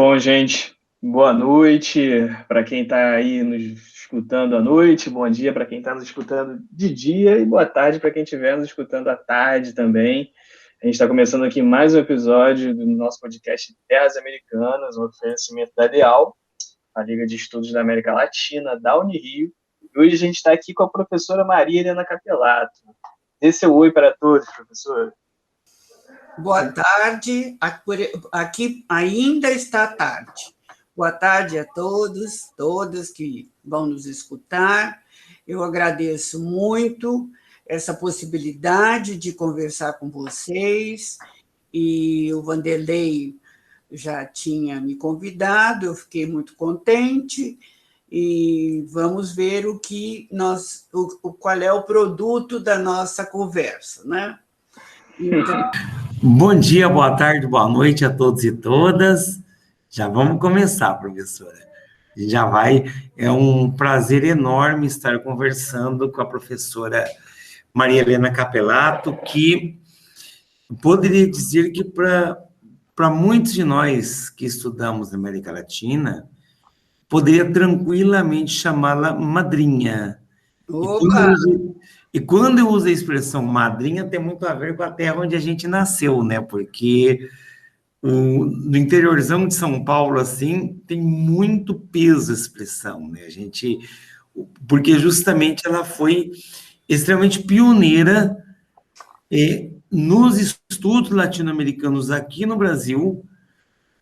Bom, gente, boa noite para quem está aí nos escutando à noite, bom dia para quem está nos escutando de dia e boa tarde para quem estiver nos escutando à tarde também. A gente está começando aqui mais um episódio do nosso podcast Terras Americanas, um oferecimento da Ideal, a Liga de Estudos da América Latina, da Unirio. E hoje a gente está aqui com a professora Maria Helena Capelato. Dê seu oi para todos, professora. Boa tarde, aqui ainda está tarde. Boa tarde a todos, todas que vão nos escutar. Eu agradeço muito essa possibilidade de conversar com vocês, e o Vanderlei já tinha me convidado, eu fiquei muito contente, e vamos ver qual é o produto da nossa conversa, né? Então... Bom dia, boa tarde, boa noite a todos e todas. Já vamos começar, professora. É um prazer enorme estar conversando com a professora Maria Helena Capelato, que poderia dizer que para muitos de nós que estudamos na América Latina, poderia tranquilamente chamá-la madrinha. E quando eu uso a expressão madrinha, tem muito a ver com a terra onde a gente nasceu, né? Porque no interiorzão de São Paulo, assim, tem muito peso a expressão, né? Porque justamente ela foi extremamente pioneira nos estudos latino-americanos aqui no Brasil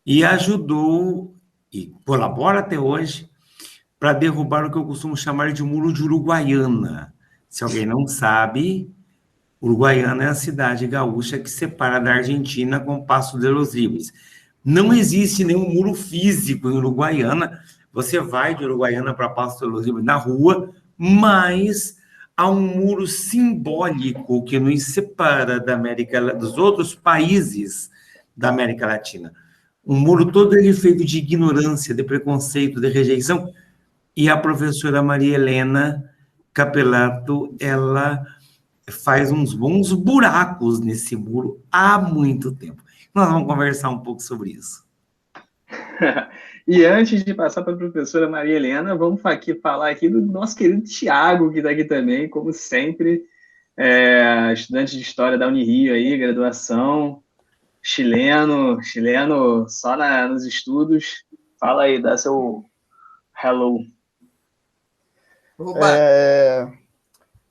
e ajudou e colabora até hoje para derrubar o que eu costumo chamar de muro de Uruguaiana. Se alguém não sabe, Uruguaiana é a cidade gaúcha que separa da Argentina com Paso de los Libres. Não existe nenhum muro físico em Uruguaiana. Você vai de Uruguaiana para Paso de los Libres na rua, mas há um muro simbólico que nos separa dos outros países da América Latina. Um muro todo ele feito de ignorância, de preconceito, de rejeição. E a professora Maria Helena Capelato, ela faz uns bons buracos nesse muro há muito tempo. Nós vamos conversar um pouco sobre isso. E antes de passar para a professora Maria Helena, vamos falar aqui do nosso querido Tiago, que está aqui também, como sempre, estudante de História da Unirio, aí, graduação, chileno só nos estudos. Fala aí, dá seu hello.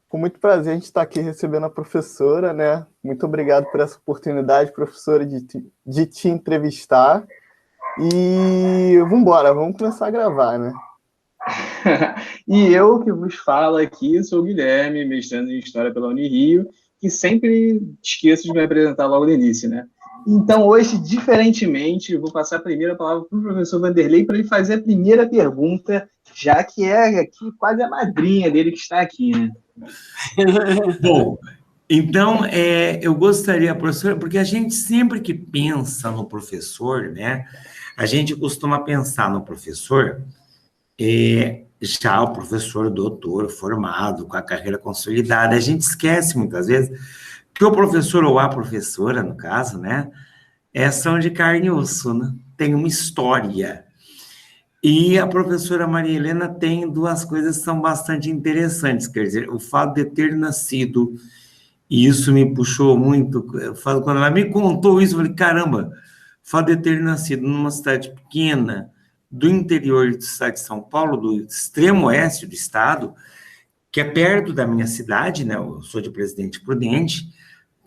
Com muito prazer a gente está aqui recebendo a professora, né? Muito obrigado por essa oportunidade, professora, de te entrevistar. E vamos começar a gravar, né? E eu que vos falo aqui sou o Guilherme, mestrando em História pela Unirio, que sempre esqueço de me apresentar logo no início, né? Então, hoje, diferentemente, eu vou passar a primeira palavra para o professor Vanderlei para ele fazer a primeira pergunta, já que é aqui quase a madrinha dele que está aqui, né? Bom, então, eu gostaria, professora, porque a gente sempre que pensa no professor, né, a gente costuma pensar no professor, já o professor doutor formado, com a carreira consolidada, a gente esquece muitas vezes que o professor ou a professora, no caso, né, são de carne e osso, né, tem uma história. E a professora Maria Helena tem duas coisas que são bastante interessantes, quer dizer, o fato de ter nascido, e isso me puxou muito, quando ela me contou isso, eu falei, caramba, o fato de ter nascido numa cidade pequena, do interior do estado de São Paulo, do extremo oeste do estado, que é perto da minha cidade, né, eu sou de Presidente Prudente,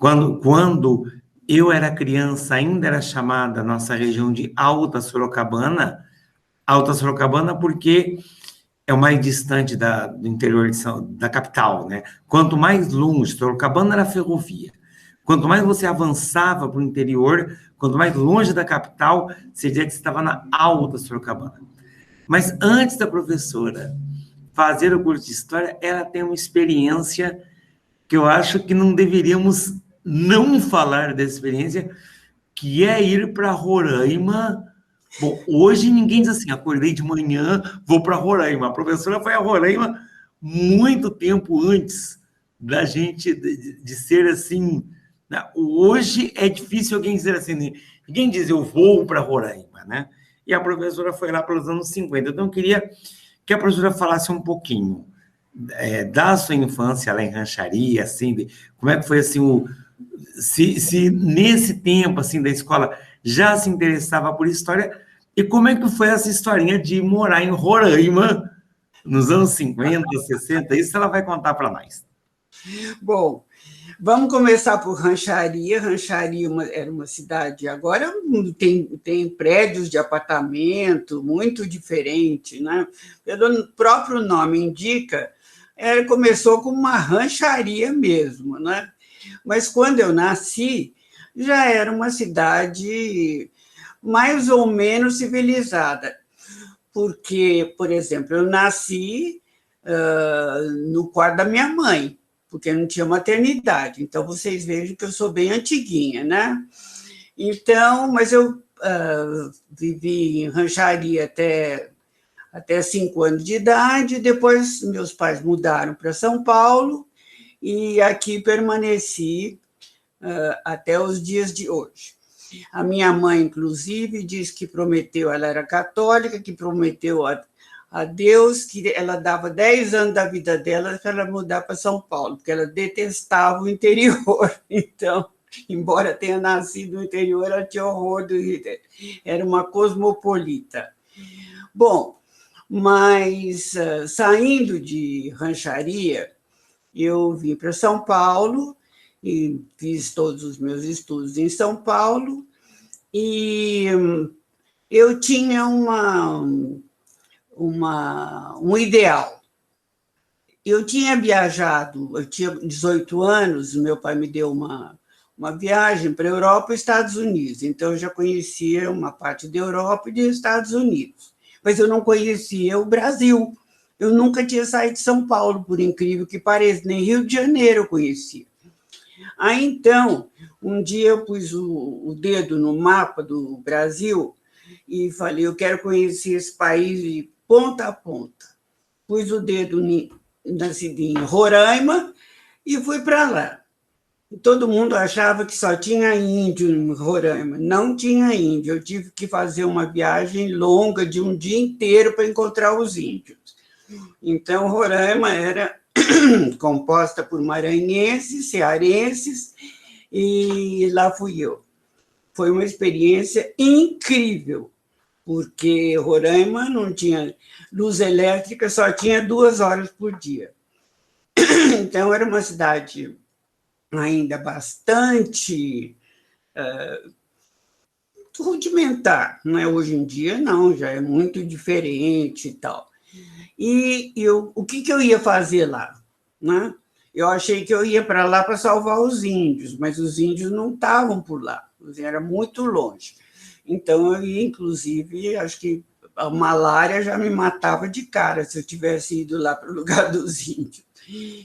quando eu era criança, ainda era chamada a nossa região de Alta Sorocabana porque é o mais distante do interior da capital, né? Quanto mais longe, Sorocabana era ferrovia. Quanto mais você avançava para o interior, quanto mais longe da capital, você dizia que você estava na Alta Sorocabana. Mas antes da professora fazer o curso de História, ela tem uma experiência que eu acho que não deveríamos não falar dessa experiência, que é ir para Roraima. Bom, hoje ninguém diz assim, acordei de manhã, vou para Roraima. A professora foi a Roraima muito tempo antes da gente de ser assim. Né? Hoje é difícil alguém dizer assim, ninguém diz eu vou para Roraima, né? e a professora foi lá pelos anos 50. Então, eu queria que a professora falasse um pouquinho da sua infância lá em Rancharia, assim, como é que foi, assim, se nesse tempo, assim, da escola, já se interessava por história, e como é que foi essa historinha de morar em Roraima nos anos 50, 60, isso ela vai contar para nós. Bom, vamos começar por Rancharia. Rancharia era uma cidade, agora tem prédios de apartamento muito diferente, né? Pelo próprio nome indica, começou como uma rancharia mesmo, né? Mas quando eu nasci, já era uma cidade mais ou menos civilizada, porque, por exemplo, eu nasci no quarto da minha mãe, porque não tinha maternidade. Então, vocês vejam que eu sou bem antiguinha, né? Então, mas eu vivi em rancharia até 5 anos de idade, depois meus pais mudaram para São Paulo, e aqui permaneci até os dias de hoje. A minha mãe, inclusive, diz que prometeu, ela era católica, que prometeu a Deus que ela dava 10 anos da vida dela para ela mudar para São Paulo, porque ela detestava o interior. Então, embora tenha nascido no interior, ela tinha horror do Rio. Era uma cosmopolita. Bom, mas saindo de rancharia, eu vim para São Paulo e fiz todos os meus estudos em São Paulo, e eu tinha um ideal. Eu tinha viajado, eu tinha 18 anos, meu pai me deu uma viagem para a Europa e Estados Unidos, então eu já conhecia uma parte da Europa e dos Estados Unidos, mas eu não conhecia o Brasil. Eu nunca tinha saído de São Paulo, por incrível que pareça, nem Rio de Janeiro eu conhecia. Aí, então, um dia eu pus o dedo no mapa do Brasil e falei, eu quero conhecer esse país de ponta a ponta. Pus o dedo em Roraima e fui para lá. Todo mundo achava que só tinha índio em Roraima. Não tinha índio. Eu tive que fazer uma viagem longa de um dia inteiro para encontrar os índios. Então, Roraima era composta por maranhenses, cearenses, e lá fui eu. Foi uma experiência incrível, porque Roraima não tinha luz elétrica, só tinha 2 horas por dia. Então, era uma cidade ainda bastante rudimentar, não é? Hoje em dia, não, já é muito diferente e tal. E o que eu ia fazer lá? Né? Eu achei que eu ia para lá para salvar os índios, mas os índios não estavam por lá, era muito longe. Então, eu ia, inclusive, acho que a malária já me matava de cara se eu tivesse ido lá para o lugar dos índios.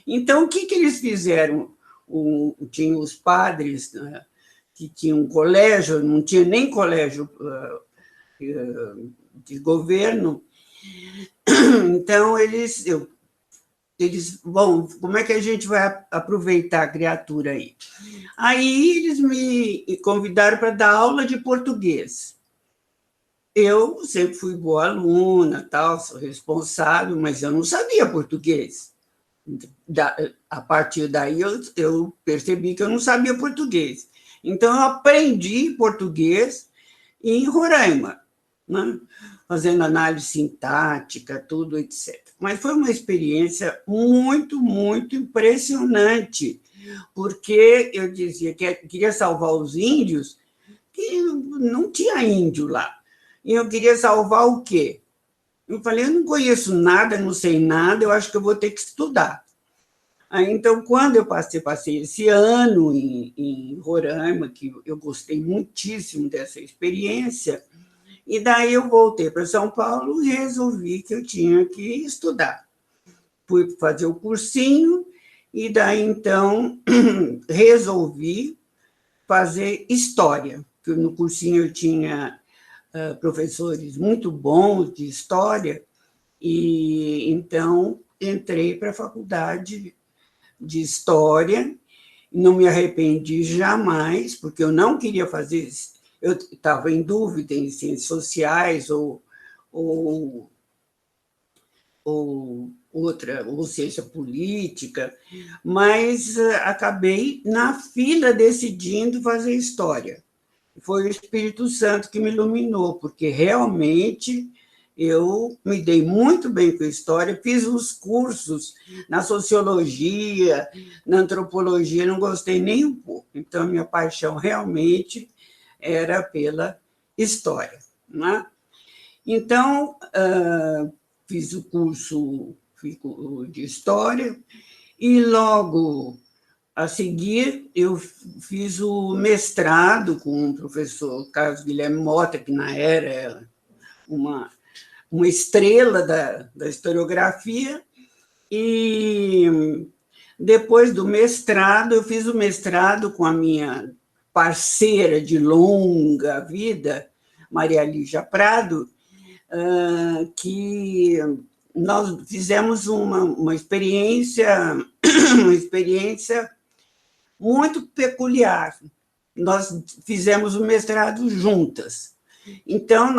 Então, o que eles fizeram? Tinham os padres, né, que tinham um colégio, não tinha nem colégio de governo. Então, eles, bom, como é que a gente vai aproveitar a criatura aí? Aí eles me convidaram para dar aula de português. Eu sempre fui boa aluna, tal, sou responsável, mas eu não sabia português. A partir daí, eu percebi que eu não sabia português. Então, eu aprendi português em Roraima, né? Fazendo análise sintática, tudo, etc. Mas foi uma experiência muito, muito impressionante, porque eu dizia que queria salvar os índios, que não tinha índio lá. E eu queria salvar o quê? Eu falei, eu não conheço nada, não sei nada, eu acho que eu vou ter que estudar. Aí, então, quando eu passei esse ano em Roraima, que eu gostei muitíssimo dessa experiência, e daí eu voltei para São Paulo e resolvi que eu tinha que estudar. Fui fazer o cursinho, e daí, então, resolvi fazer História, porque no cursinho eu tinha professores muito bons de História, e então entrei para a faculdade de História, não me arrependi jamais, porque eu não queria fazer, eu estava em dúvida em ciências sociais ou ou ciência política, mas acabei na fila decidindo fazer história. Foi o Espírito Santo que me iluminou, porque realmente eu me dei muito bem com a história, fiz uns cursos na sociologia, na antropologia, não gostei nem um pouco. Então, minha paixão realmente era pela história, né? Então, fiz o curso de história e logo a seguir eu fiz o mestrado com o professor Carlos Guilherme Mota, que na era uma estrela da historiografia, e depois do mestrado, eu fiz o mestrado com a minha parceira de longa vida, Maria Lígia Prado, que nós fizemos uma experiência muito peculiar. Nós fizemos o mestrado juntas. Então,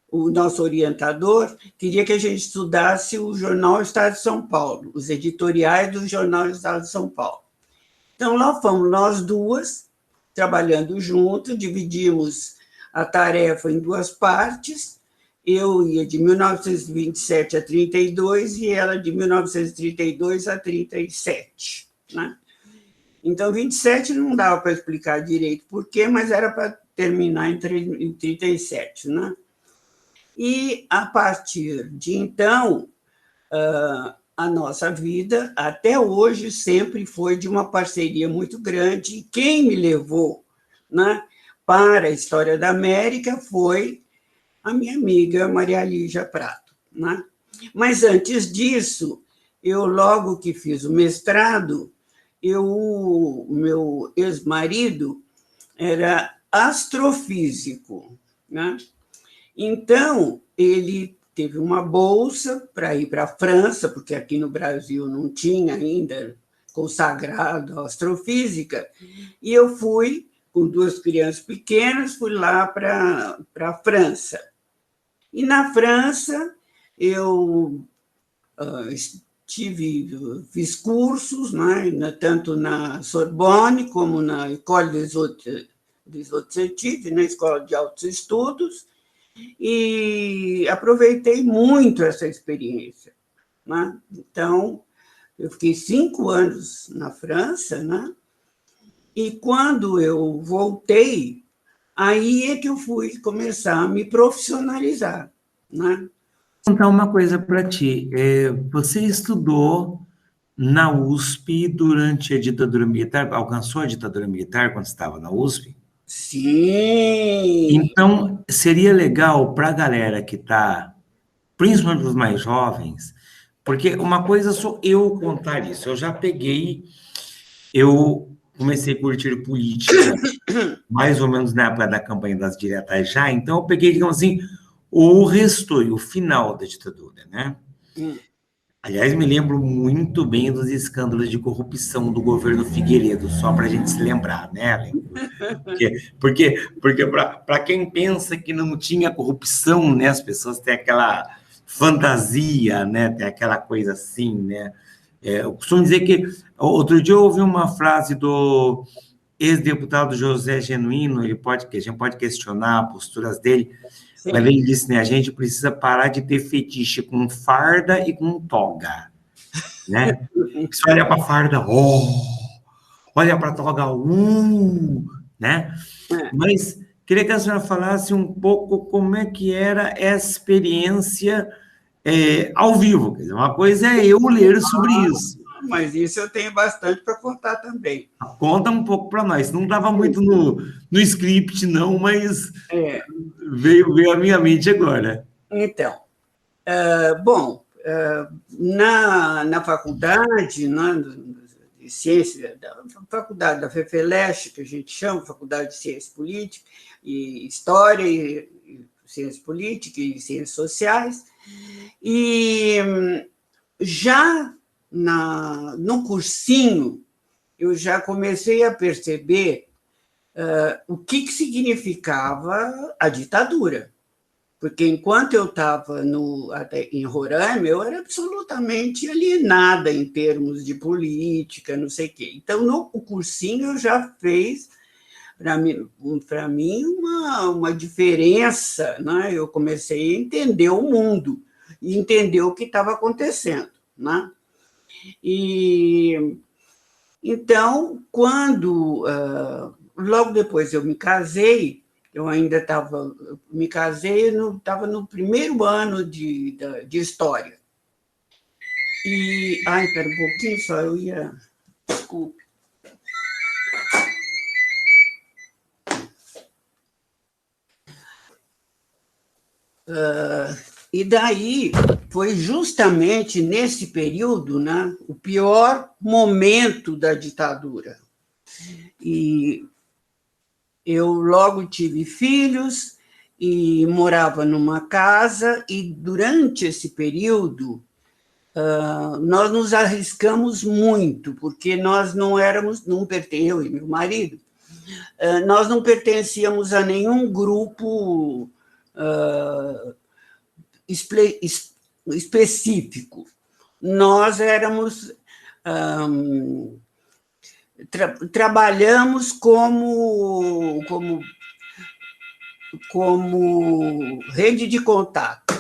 o nosso orientador queria que a gente estudasse o jornal Estado de São Paulo, os editoriais do jornal Estado de São Paulo. Então, lá fomos nós duas, trabalhando juntos, dividimos a tarefa em duas partes. Eu ia de 1927 a 32 e ela de 1932 a 37, né? Então, 27 não dava para explicar direito por quê, mas era para terminar em 37, né? E, a partir de então, a nossa vida, até hoje, sempre foi de uma parceria muito grande. E quem me levou, né, para a História da América foi a minha amiga Maria Lígia Prato, né? Mas, antes disso, eu, logo que fiz o mestrado, o meu ex-marido era astrofísico, né? Então, ele teve uma bolsa para ir para a França, porque aqui no Brasil não tinha ainda consagrado a astrofísica, e eu fui, com duas crianças pequenas, fui lá para a França. E na França, eu fiz cursos, né, tanto na Sorbonne como na École des Hautes Études, na Escola de Altos Estudos, e aproveitei muito essa experiência, né? Então, eu fiquei 5 anos na França, né? E quando eu voltei, aí é que eu fui começar a me profissionalizar, né? Vou contar uma coisa para ti. Você estudou na USP durante a ditadura militar, alcançou a ditadura militar quando estava na USP? Sim! Então, seria legal para a galera que está, principalmente os mais jovens, porque uma coisa sou eu contar isso. Eu comecei a curtir política mais ou menos na época da campanha das diretas já, então eu peguei, digamos assim, o resto, o final da ditadura, né? Aliás, me lembro muito bem dos escândalos de corrupção do governo Figueiredo, só para a gente se lembrar, né? Porque para quem pensa que não tinha corrupção, né? As pessoas têm aquela fantasia, né? Tem aquela coisa assim, né? Eu costumo dizer que outro dia eu ouvi uma frase do ex-deputado José Genuíno, a gente pode questionar as posturas dele, Sim. mas ele disse, né, a gente precisa parar de ter fetiche com farda e com toga, né? Você olha para a farda, olha para a toga, né? Mas queria que a senhora falasse um pouco como é que era essa experiência ao vivo. Quer dizer, uma coisa é eu ler sobre isso. Mas isso eu tenho bastante para contar também. Conta um pouco para nós. Não estava muito no script, não, mas veio à minha mente agora. Então, bom, na faculdade, de ciência, da faculdade da FEFELESH, que a gente chama, Faculdade de Ciência Política, e História, e Ciência Política e Ciências Sociais, e já no cursinho, eu já comecei a perceber o que significava a ditadura. Porque enquanto eu estava em Roraima, eu era absolutamente alienada em termos de política, não sei o quê. Então, no cursinho já fez, para mim uma diferença, né? Eu comecei a entender o mundo e entender o que estava acontecendo, né? E então, quando logo depois eu me casei, eu ainda me casei, estava no primeiro ano de história. E, espera um pouquinho só, eu ia, desculpe. E daí foi justamente nesse período, né, o pior momento da ditadura. E eu logo tive filhos e morava numa casa, e durante esse período nós nos arriscamos muito, porque nós não éramos, eu e meu marido, nós não pertencíamos a nenhum grupo específico. Nós éramos... trabalhamos como rede de contato.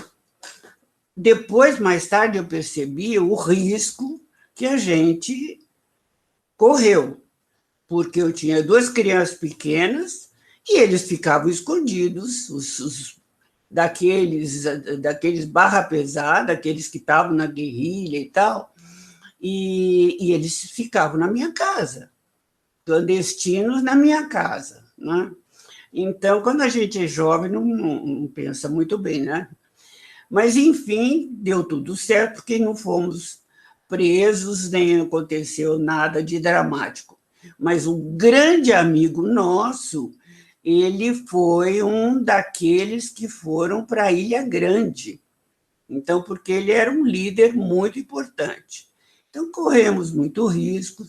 Depois, mais tarde, eu percebi o risco que a gente correu, porque eu tinha 2 crianças pequenas e eles ficavam escondidos, daqueles barra pesada, aqueles que estavam na guerrilha e tal, e eles ficavam na minha casa, clandestinos na minha casa, né? Então, quando a gente é jovem, não pensa muito bem, né? Mas, enfim, deu tudo certo, porque não fomos presos, nem aconteceu nada de dramático. Mas um grande amigo nosso, ele foi um daqueles que foram para a Ilha Grande. Então, porque ele era um líder muito importante. Então, corremos muito risco,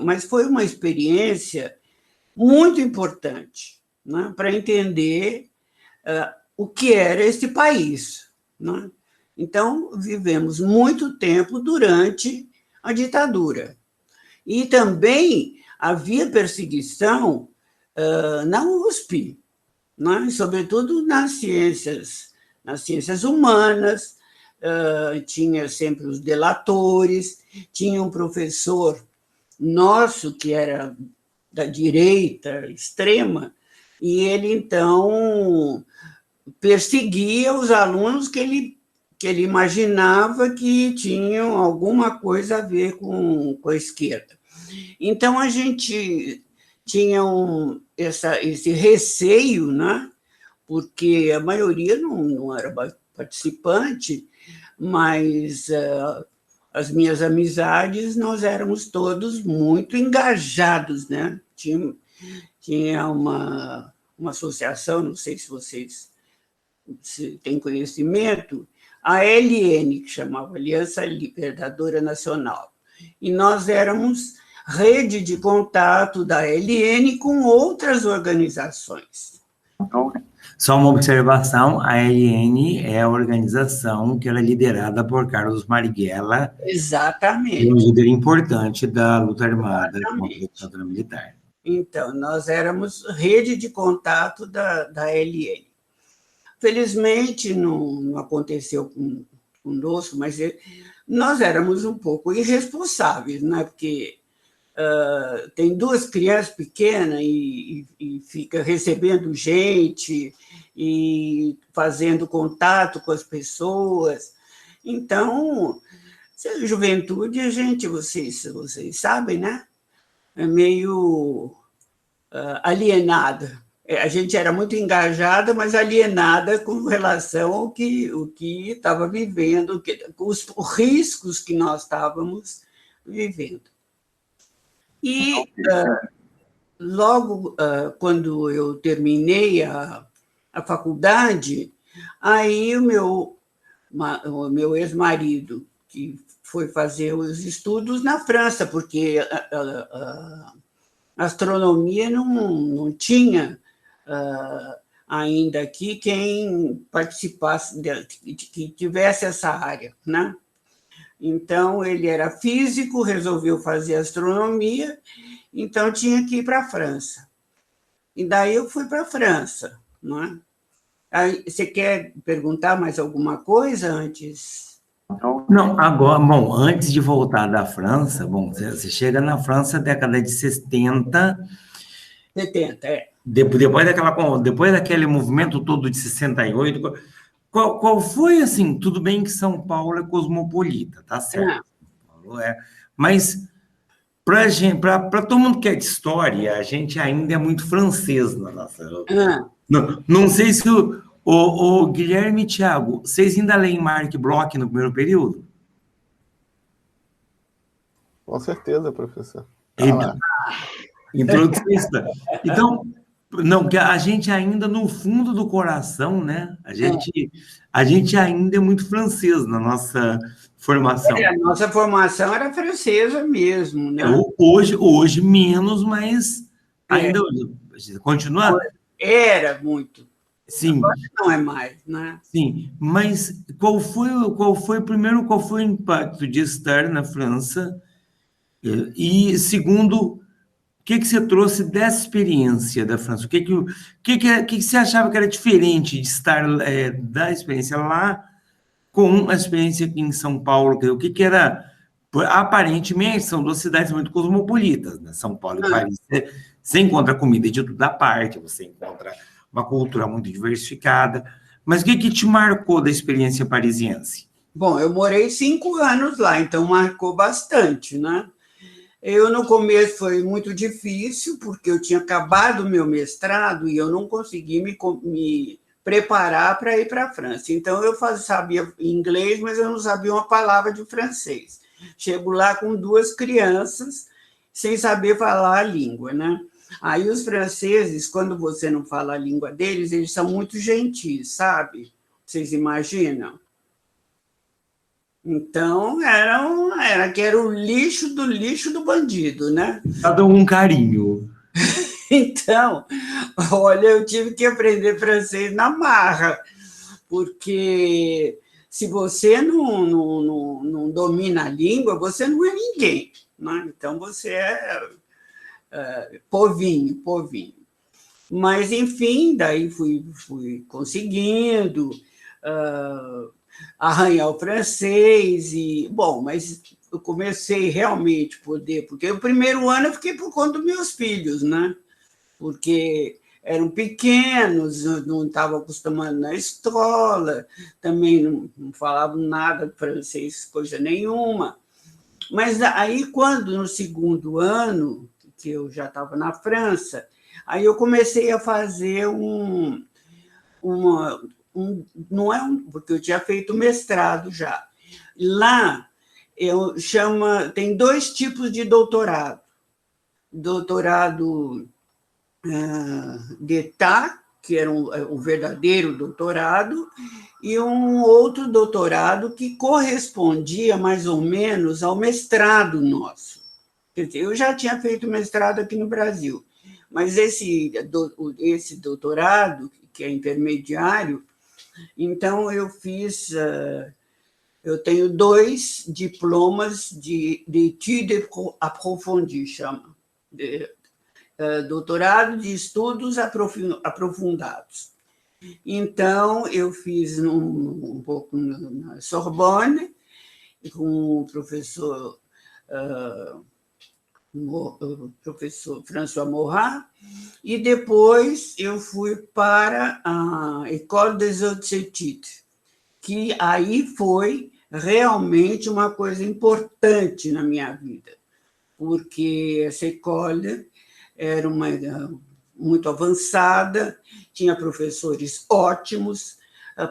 mas foi uma experiência muito importante, né, para entender o que era esse país, né? Então, vivemos muito tempo durante a ditadura. E também havia perseguição na USP, né? Sobretudo nas ciências humanas, tinha sempre os delatores, tinha um professor nosso que era da direita extrema, e ele, então, perseguia os alunos que ele imaginava que tinham alguma coisa a ver com a esquerda. Então, a gente tinha esse receio, né? Porque a maioria não era participante, mas as minhas amizades, nós éramos todos muito engajados, né? Tinha uma associação, não sei se vocês têm conhecimento, a ALN, que chamava Aliança Libertadora Nacional. E nós éramos rede de contato da ALN com outras organizações. Só uma observação, a ALN é a organização que ela é liderada por Carlos Marighella. Exatamente. Um líder importante da luta armada contra a ditadura militar. Então, nós éramos rede de contato da ALN. Felizmente, não aconteceu conosco, mas nós éramos um pouco irresponsáveis, né? Porque tem 2 crianças pequenas e fica recebendo gente e fazendo contato com as pessoas. Então, juventude, vocês sabem, né? É meio alienada. A gente era muito engajada, mas alienada com relação ao que estava vivendo, os riscos que nós estávamos vivendo. E logo quando eu terminei a faculdade, aí o meu ex-marido, que foi fazer os estudos na França, porque astronomia não tinha ainda aqui quem participasse, que tivesse essa área, né? Então, ele era físico, resolveu fazer astronomia, então tinha que ir para a França. E daí eu fui para a França, não é? Aí, você quer perguntar mais alguma coisa antes? Não, agora, bom, antes de voltar da França, bom, você chega na França década de 70, 70, é. depois daquele movimento todo de 68, qual foi, assim, tudo bem que São Paulo é cosmopolita, tá certo? São Paulo mas para todo mundo que é de história, a gente ainda é muito francês na nossa... Não sei se o Guilherme e Thiago, vocês ainda leem Marc Bloch no primeiro período? Com certeza, professor. Introdução. Então, não, que a gente ainda, no fundo do coração, né? A gente ainda é muito francês na nossa formação. A nossa formação era francesa mesmo, né? Hoje menos, mas ainda continua. Era muito. Sim. Agora não é mais, né? Sim, mas qual foi o impacto de estar na França? E segundo, o que você trouxe dessa experiência da França? O que você achava que era diferente de estar da experiência lá com a experiência aqui em São Paulo? O que era... Aparentemente, são duas cidades muito cosmopolitas, né? São Paulo e Paris. Você encontra comida de toda parte, você encontra uma cultura muito diversificada. Mas o que te marcou da experiência parisiense? Bom, eu morei 5 anos lá, então marcou bastante, né? No começo foi muito difícil, porque eu tinha acabado o meu mestrado e eu não consegui me preparar para ir para a França. Então, eu sabia inglês, mas eu não sabia uma palavra de francês. Chego lá com 2 crianças, sem saber falar a língua, né? Aí os franceses, quando você não fala a língua deles, eles são muito gentis, sabe? Vocês imaginam? Então, era o lixo do bandido, né? Cada um carinho. Então, olha, eu tive que aprender francês na marra, porque se você não domina a língua, você não é ninguém, né? Então, você é povinho. Mas, enfim, daí fui conseguindo arranhar o francês, mas eu comecei realmente a poder, porque o primeiro ano eu fiquei por conta dos meus filhos, né? Porque eram pequenos, não estavam acostumados na escola, também não falavam nada de francês, coisa nenhuma. Mas aí, quando no segundo ano, que eu já estava na França, aí eu comecei a fazer porque eu tinha feito mestrado já. Lá, tem 2 tipos de doutorado. Doutorado d'État, que era o verdadeiro doutorado, e um outro doutorado que correspondia mais ou menos ao mestrado nosso. Quer dizer, eu já tinha feito mestrado aqui no Brasil, mas esse doutorado, que é intermediário, então eu tenho 2 diplomas de études approfondies, chama, doutorado de estudos aprofundados. Então, eu fiz um pouco na Sorbonne, com o professor François Morat, e depois eu fui para a École des Hautes Études, que aí foi realmente uma coisa importante na minha vida, porque essa école era muito avançada, tinha professores ótimos,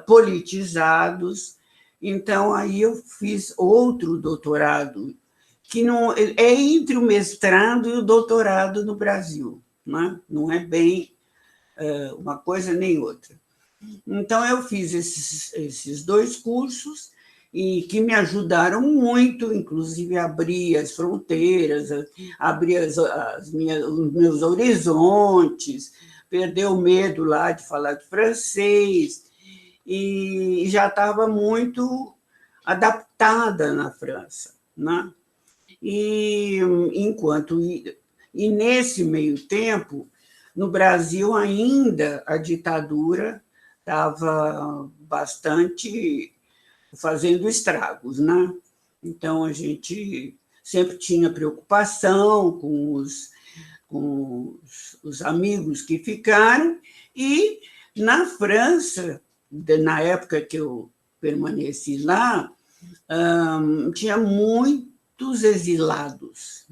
politizados. Então, aí eu fiz outro doutorado, que não é entre o mestrado e o doutorado no Brasil, né? Não é bem uma coisa nem outra. Então, eu fiz esses 2 cursos e que me ajudaram muito, inclusive a abrir as fronteiras, abrir os meus horizontes, perder o medo lá de falar de francês, e já estava muito adaptada na França, né? E nesse meio tempo, no Brasil ainda a ditadura estava bastante fazendo estragos, né? Então a gente sempre tinha preocupação com os amigos que ficaram, e na França, na época que eu permaneci lá, tinha muitos exilados.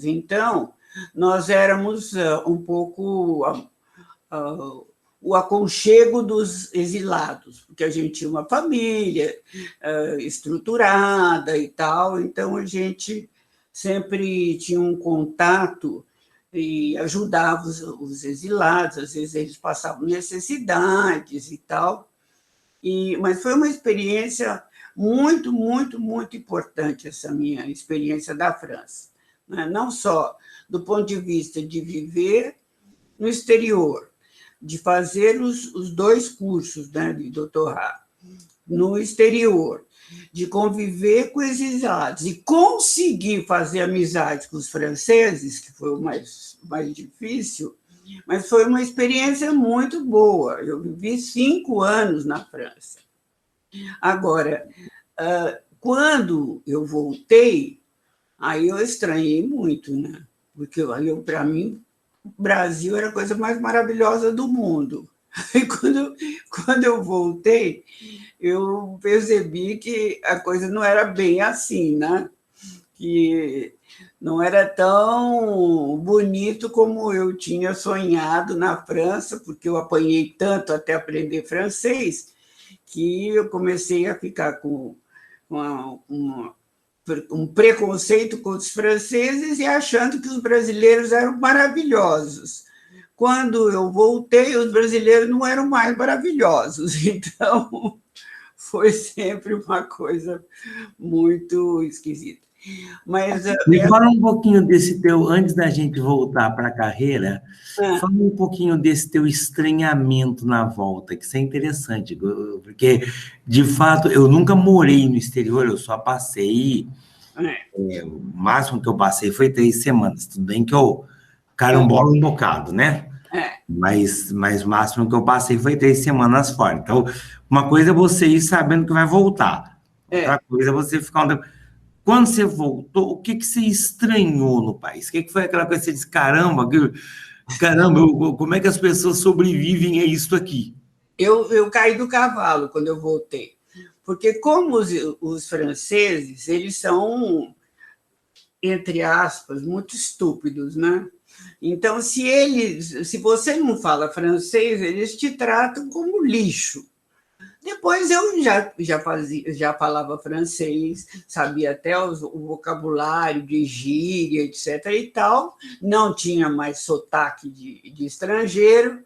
Então, nós éramos um pouco o aconchego dos exilados, porque a gente tinha uma família estruturada e tal, então a gente sempre tinha um contato e ajudava os exilados, às vezes eles passavam necessidades e tal, mas foi uma experiência muito, muito, muito importante, essa minha experiência da França, né? Não só do ponto de vista de viver no exterior, de fazer os 2 cursos, né, de doutorado no exterior, de conviver com os exilados e conseguir fazer amizade com os franceses, que foi o mais difícil, mas foi uma experiência muito boa. Eu vivi 5 anos na França. Agora, quando eu voltei, aí eu estranhei muito, né? Porque para mim, o Brasil era a coisa mais maravilhosa do mundo. E quando eu voltei, eu percebi que a coisa não era bem assim, né? Que não era tão bonito como eu tinha sonhado na França, porque eu apanhei tanto até aprender francês, que eu comecei a ficar com um preconceito com os franceses e achando que os brasileiros eram maravilhosos. Quando eu voltei, os brasileiros não eram mais maravilhosos. Então, foi sempre uma coisa muito esquisita. Mas Me fala um pouquinho desse teu, antes da gente voltar para a carreira, fala um pouquinho desse teu estranhamento na volta, que isso é interessante, porque, de fato, eu nunca morei no exterior, eu só passei, o máximo que eu passei foi 3 semanas, tudo bem que eu carambolo um bocado, né? Mas o máximo que eu passei foi 3 semanas fora. Então, uma coisa é você ir sabendo que vai voltar, outra coisa é você ficar um tempo. Quando você voltou, o que você estranhou no país? O que foi aquela coisa que você disse, caramba, como é que as pessoas sobrevivem a isso aqui? Eu caí do cavalo quando eu voltei, porque como os franceses, eles são, entre aspas, muito estúpidos, né? Então, se você não fala francês, eles te tratam como lixo. Depois eu já falava francês, sabia até o vocabulário de gíria, etc. e tal, não tinha mais sotaque de estrangeiro,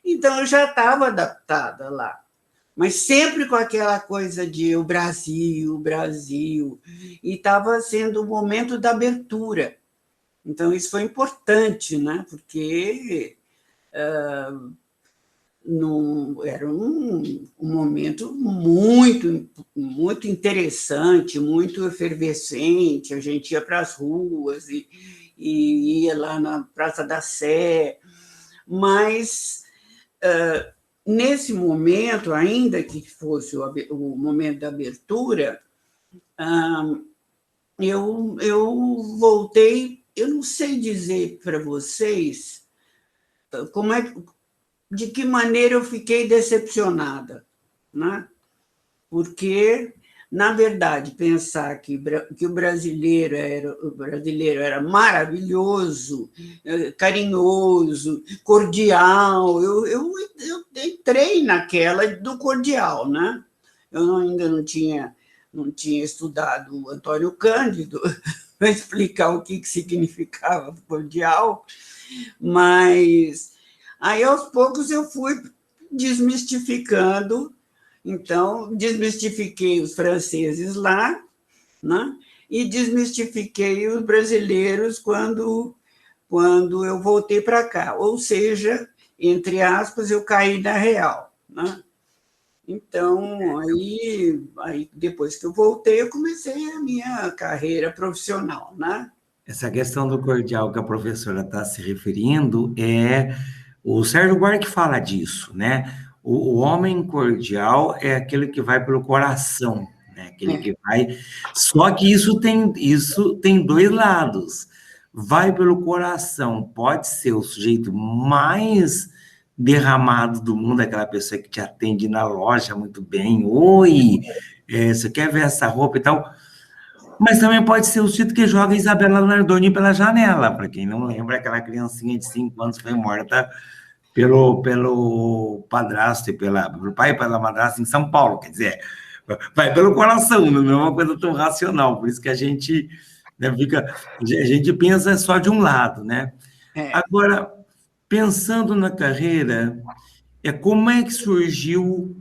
então eu já estava adaptada lá. Mas sempre com aquela coisa de o Brasil, e estava sendo o momento da abertura. Então, isso foi importante, né? Porque era um momento muito, muito interessante, muito efervescente. A gente ia para as ruas e ia lá na Praça da Sé, mas nesse momento, ainda que fosse o momento da abertura, eu voltei. Eu não sei dizer para vocês de que maneira eu fiquei decepcionada, né? Porque, na verdade, pensar que o brasileiro era maravilhoso, carinhoso, cordial, eu entrei naquela do cordial, né? Eu ainda não tinha estudado Antônio Cândido para explicar o que significava cordial, mas aí, aos poucos, eu fui desmistificando Então, desmistifiquei os franceses lá, né? E desmistifiquei os brasileiros quando eu voltei para cá. Ou seja, entre aspas, eu caí na real, né? Então, aí, depois que eu voltei, eu comecei a minha carreira profissional, né? Essa questão do cordial que a professora está se referindo o Sérgio Buarque fala disso, né? O homem cordial é aquele que vai pelo coração, né? Aquele que vai. Só que isso tem dois lados. Vai pelo coração, pode ser o sujeito mais derramado do mundo, aquela pessoa que te atende na loja muito bem. Oi, você quer ver essa roupa e tal? Mas também pode ser o sujeito que joga Isabela Nardoni pela janela. Para quem não lembra, aquela criancinha de 5 anos foi morta pelo padrasto pelo pai e pela madrasta em São Paulo. Quer dizer, vai pelo coração, não é uma coisa tão racional. Por isso que a gente, né, a gente pensa só de um lado, né? Agora, pensando na carreira, como é que surgiu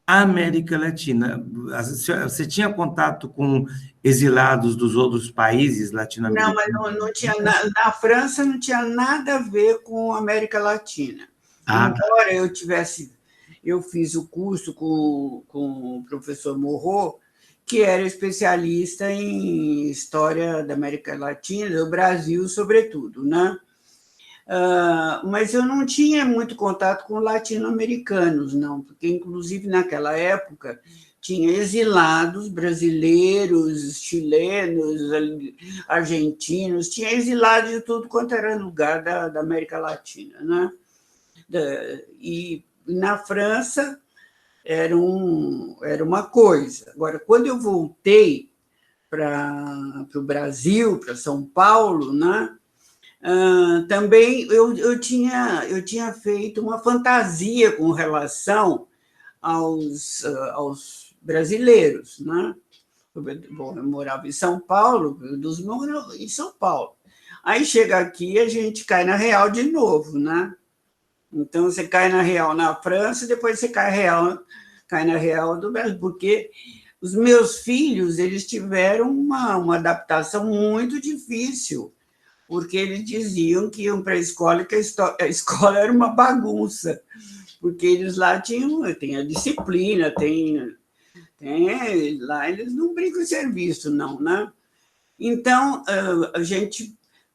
a América Latina? Você tinha contato com exilados dos outros países latino-americanos? Não, mas não tinha na França não tinha nada a ver com a América Latina. Embora eu fiz o curso com o professor Morro, que era especialista em história da América Latina, do Brasil, sobretudo, né? Mas eu não tinha muito contato com latino-americanos, não, porque, inclusive, naquela época, tinha exilados brasileiros, chilenos, argentinos, tinha exilados de tudo quanto era lugar da América Latina, né? E na França era uma coisa. Agora, quando eu voltei para o Brasil, para São Paulo, né? Também eu tinha feito uma fantasia com relação aos brasileiros, né? Bom, eu morava em São Paulo, em São Paulo. Aí chega aqui, a gente cai na real de novo, né? Então você cai na real na França, depois você cai na real do Brasil, porque os meus filhos eles tiveram uma adaptação muito difícil, porque eles diziam que iam para a escola e que a escola era uma bagunça, porque eles lá tem a disciplina, lá eles não brincam em serviço, não, né? Então,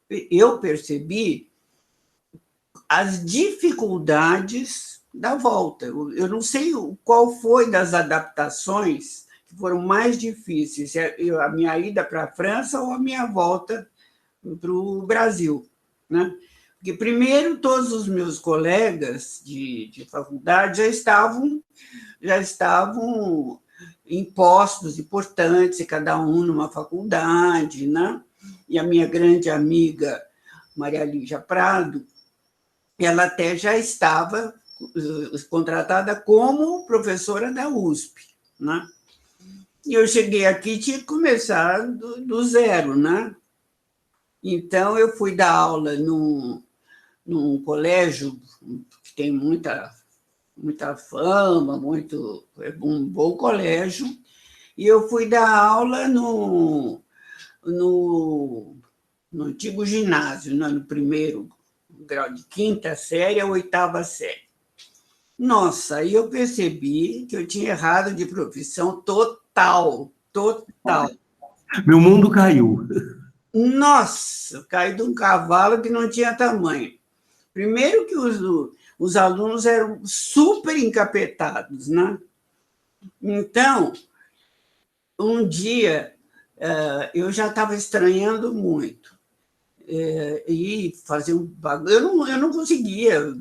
eu percebi as dificuldades da volta. Eu não sei qual foi das adaptações que foram mais difíceis, a minha ida para a França ou a minha volta para o Brasil, né? Porque, primeiro, todos os meus colegas de faculdade já estavam em postos importantes, cada um numa faculdade, né? E a minha grande amiga, Maria Lígia Prado, ela até já estava contratada como professora da USP, né? E eu cheguei aqui e tinha que começar do zero, né? Então, eu fui dar aula num colégio que tem muita fama, um bom colégio, e eu fui dar aula no antigo ginásio, né, no primeiro grau, de 5ª série a 8ª série. Nossa, aí eu percebi que eu tinha errado de profissão total. Meu mundo caiu. Nossa, eu caí de um cavalo que não tinha tamanho. Primeiro que os alunos eram super encapetados, né? Então, um dia, eu já estava estranhando muito. E fazer um bagulho. Eu não conseguia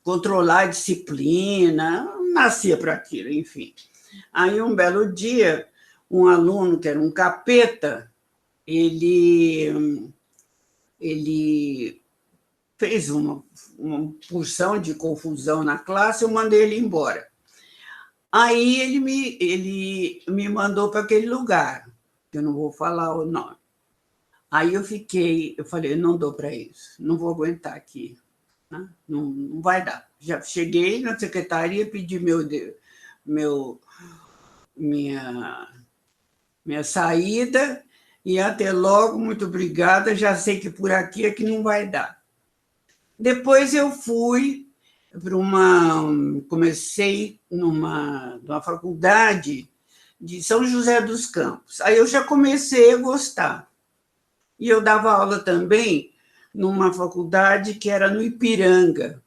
controlar a disciplina, não nascia para aquilo, enfim. Aí, um belo dia, um aluno que era um capeta, ele fez uma porção de confusão na classe, eu mandei ele embora. Aí ele me mandou para aquele lugar, que eu não vou falar o nome. Aí eu falei, não dou para isso, não vou aguentar aqui, né? Não vai dar. já cheguei na secretaria, pedi minha saída, e até logo, muito obrigada, já sei que por aqui é que não vai dar. Depois eu fui comecei numa faculdade de São José dos Campos. Aí eu já comecei a gostar. E eu dava aula também numa faculdade que era no Ipiranga.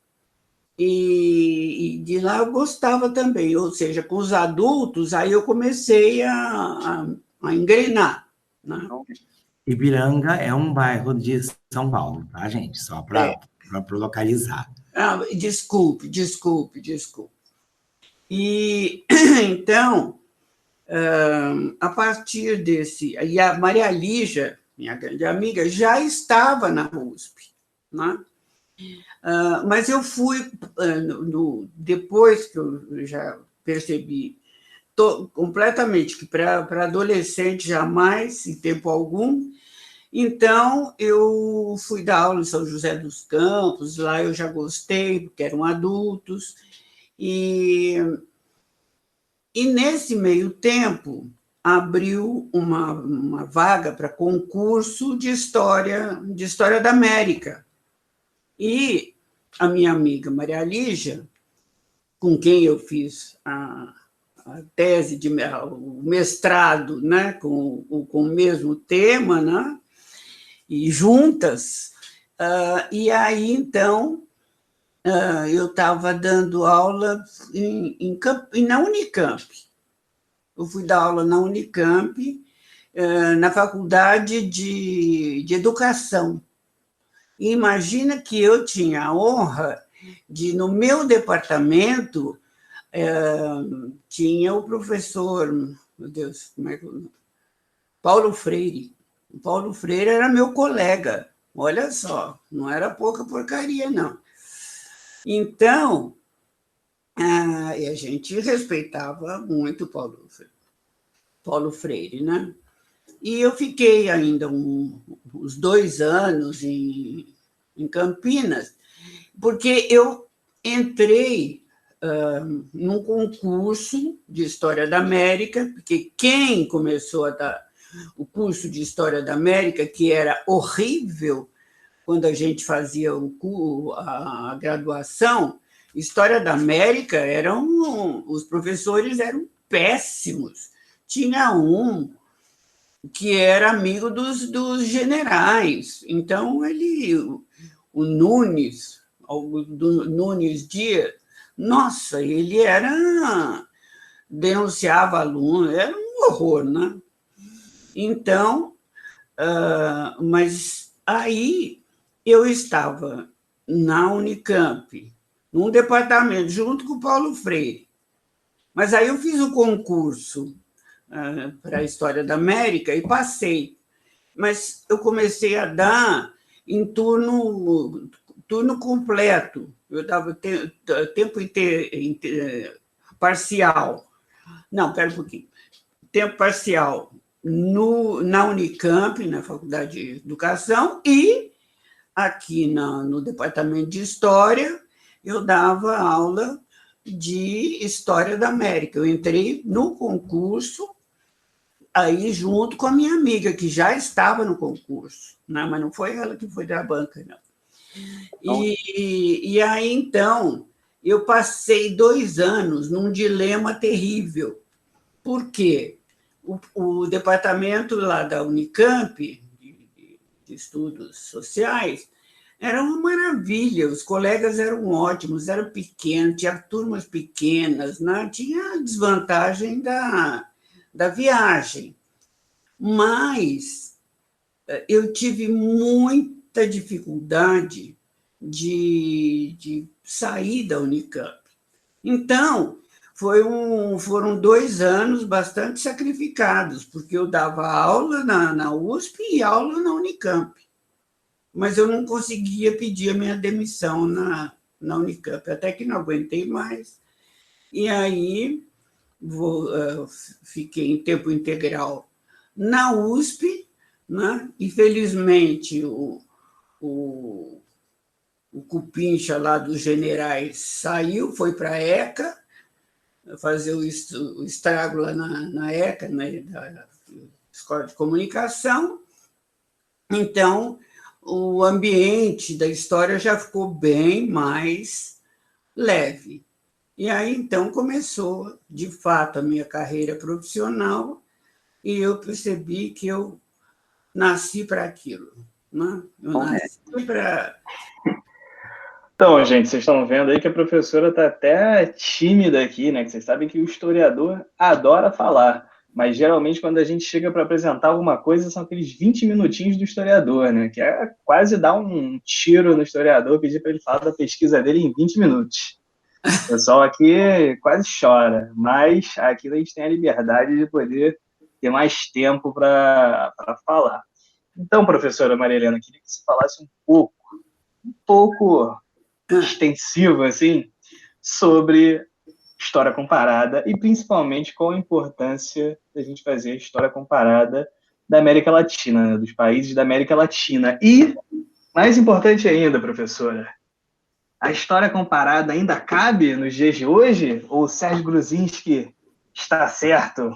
E de lá eu gostava também, ou seja, com os adultos, aí eu comecei a engrenar. Né? Ipiranga é um bairro de São Paulo, tá, gente? Só para localizar. Desculpe. E então, a partir desse... E a Maria Lígia, minha grande amiga, já estava na USP, né? Mas eu fui, depois que eu já percebi completamente que para adolescente jamais, em tempo algum, então eu fui dar aula em São José dos Campos, lá eu já gostei, porque eram adultos, e nesse meio tempo abriu uma vaga para concurso de História da América. E a minha amiga Maria Lígia, com quem eu fiz a tese, o mestrado, né, com o mesmo tema, né, e juntas, e aí, então, eu estava dando aula na Unicamp. Eu fui dar aula na Unicamp, na Faculdade de Educação. E imagina que eu tinha a honra de, no meu departamento, tinha o professor, meu Deus, como é que Paulo Freire. O Paulo Freire era meu colega, olha só, não era pouca porcaria, não. Então, e a gente respeitava muito Paulo Freire, né? E eu fiquei ainda uns 2 anos em Campinas, porque eu entrei num concurso de História da América, porque quem começou a dar o curso de História da América, que era horrível quando a gente fazia a graduação, História da América os professores eram péssimos. Tinha um que era amigo dos generais. Então, o Nunes Dias, nossa, ele denunciava aluno, era um horror, né? Então, mas aí eu estava na Unicamp, num departamento, junto com o Paulo Freire. Mas aí eu fiz o concurso para a História da América e passei. Mas eu comecei a dar em turno completo. Eu dava tempo parcial. Não, espera um pouquinho. Tempo parcial na Unicamp, na Faculdade de Educação, e aqui no Departamento de História, eu dava aula de História da América. Eu entrei no concurso aí junto com a minha amiga, que já estava no concurso, né? Mas não foi ela que foi da banca, não. E aí, então, eu passei 2 anos num dilema terrível. Por quê? O departamento lá da Unicamp, de Estudos Sociais, era uma maravilha, os colegas eram ótimos, eram pequenos, tinha turmas pequenas, né? Tinha a desvantagem da viagem. Mas eu tive muita dificuldade de sair da Unicamp. Então, foram 2 anos bastante sacrificados, porque eu dava aula na USP e aula na Unicamp. Mas eu não conseguia pedir a minha demissão na Unicamp, até que não aguentei mais. E aí fiquei em tempo integral na USP, né? E, felizmente, o o Cupincha lá dos generais saiu, foi para a ECA, fazer o estrago lá na ECA, né, da Escola de Comunicação. Então, o ambiente da história já ficou bem mais leve. E aí, então, começou, de fato, a minha carreira profissional e eu percebi que eu nasci para aquilo. Né? Eu nasci para... Então, gente, vocês estão vendo aí que a professora está até tímida aqui, né? Que vocês sabem que o historiador adora falar, mas geralmente quando a gente chega para apresentar alguma coisa são aqueles 20 minutinhos do historiador, né? Que é quase dar um tiro no historiador, pedir para ele falar da pesquisa dele em 20 minutos. O pessoal aqui quase chora, mas aqui a gente tem a liberdade de poder ter mais tempo para falar. Então, professora Maria Helena, queria que você falasse um pouco extensivo, assim, sobre história comparada e, principalmente, qual a importância da gente fazer a história comparada da América Latina, né, dos países da América Latina. E, mais importante ainda, professora, a história comparada ainda cabe nos dias de hoje? Ou o Sérgio Gruzinski está certo?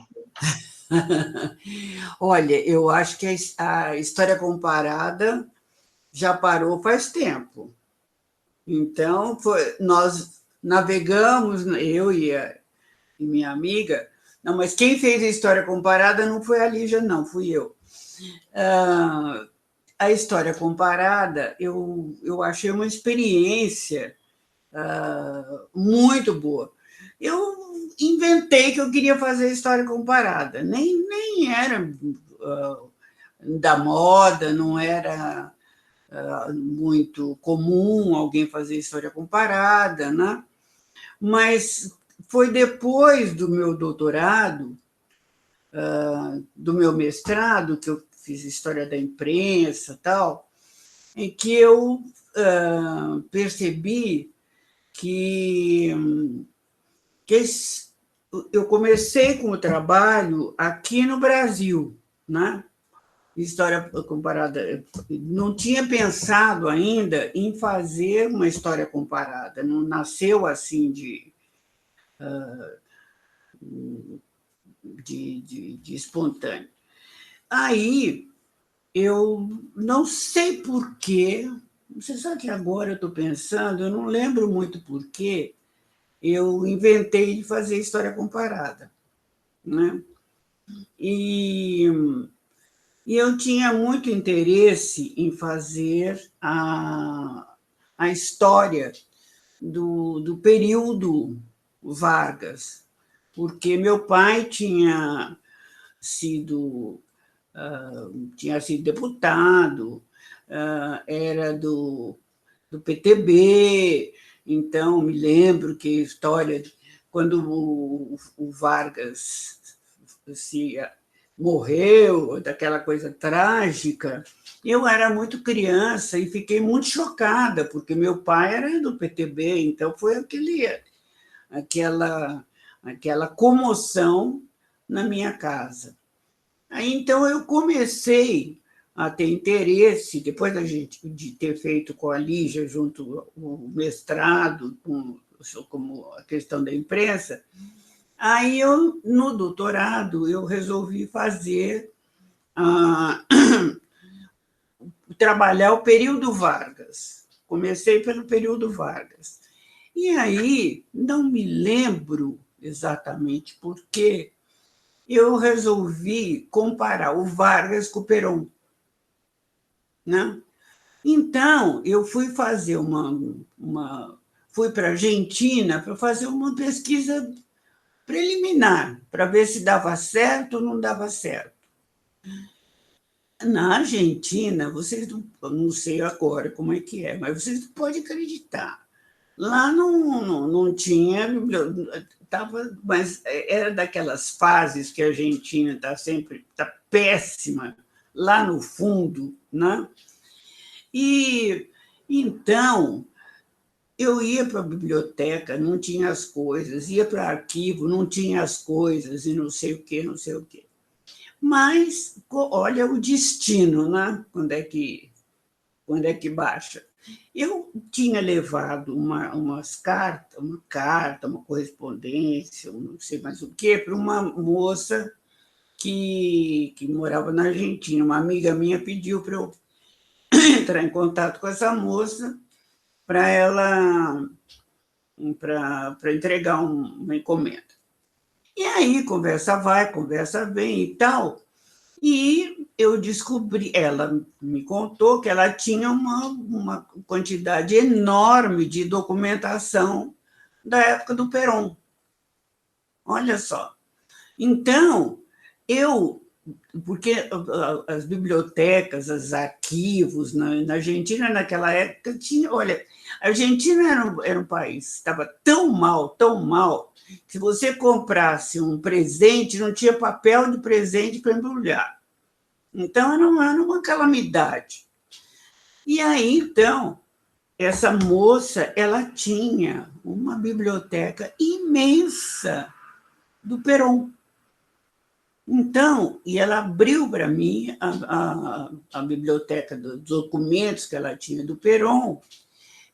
Olha, eu acho que a história comparada já parou faz tempo. Então, nós navegamos, eu e minha amiga, não, mas quem fez a história comparada não foi a Lígia, não, fui eu. A história comparada, eu achei uma experiência muito boa. Eu inventei que eu queria fazer história comparada, nem era da moda, não era muito comum alguém fazer história comparada, né? Mas foi depois do meu doutorado, do meu mestrado, que eu fiz história da imprensa e tal, em que eu percebi que eu comecei com o trabalho aqui no Brasil, né? História comparada. Não tinha pensado ainda em fazer uma história comparada, não nasceu assim de espontâneo. Aí, eu não sei porquê, você sabe que agora eu estou pensando, eu não lembro muito porquê, eu inventei de fazer história comparada, né? E eu tinha muito interesse em fazer a história do período Vargas, porque meu pai tinha sido deputado, era do PTB, então me lembro que a história, quando o Vargas morreu, daquela coisa trágica, eu era muito criança e fiquei muito chocada, porque meu pai era do PTB, então foi aquela comoção na minha casa. Aí, então, eu comecei a ter interesse, depois de ter feito com a Lígia, junto o mestrado, como a questão da imprensa, aí, no doutorado, eu resolvi trabalhar o período Vargas. Comecei pelo período Vargas. E aí, não me lembro exatamente por quê, eu resolvi comparar o Vargas com o Perón. Né? Então, eu fui fazer fui para a Argentina para fazer uma pesquisa preliminar, para ver se dava certo ou não dava certo. Na Argentina, vocês não sei agora como é que é, mas vocês podem acreditar. Lá não tinha, mas era daquelas fases que a Argentina está péssima, lá no fundo, né? E então eu ia para a biblioteca, não tinha as coisas, ia para o arquivo, não tinha as coisas, e não sei o quê, não sei o quê. Mas olha o destino, né? Quando é que baixa. Eu tinha levado umas cartas, uma correspondência, não sei mais o quê, para uma moça que morava na Argentina. Uma amiga minha pediu para eu entrar em contato com essa moça para ela para entregar uma encomenda. E aí, conversa vai, conversa vem e tal. E eu descobri, ela me contou que ela tinha uma quantidade enorme de documentação da época do Perón. Olha só. Então, porque as bibliotecas, os arquivos na Argentina, naquela época, olha, a Argentina era um país, estava tão mal, que se você comprasse um presente, não tinha papel de presente para embrulhar. Então, era uma calamidade. E aí, então, essa moça, ela tinha uma biblioteca imensa do Perón. Então, e ela abriu para mim a biblioteca dos documentos que ela tinha do Perón,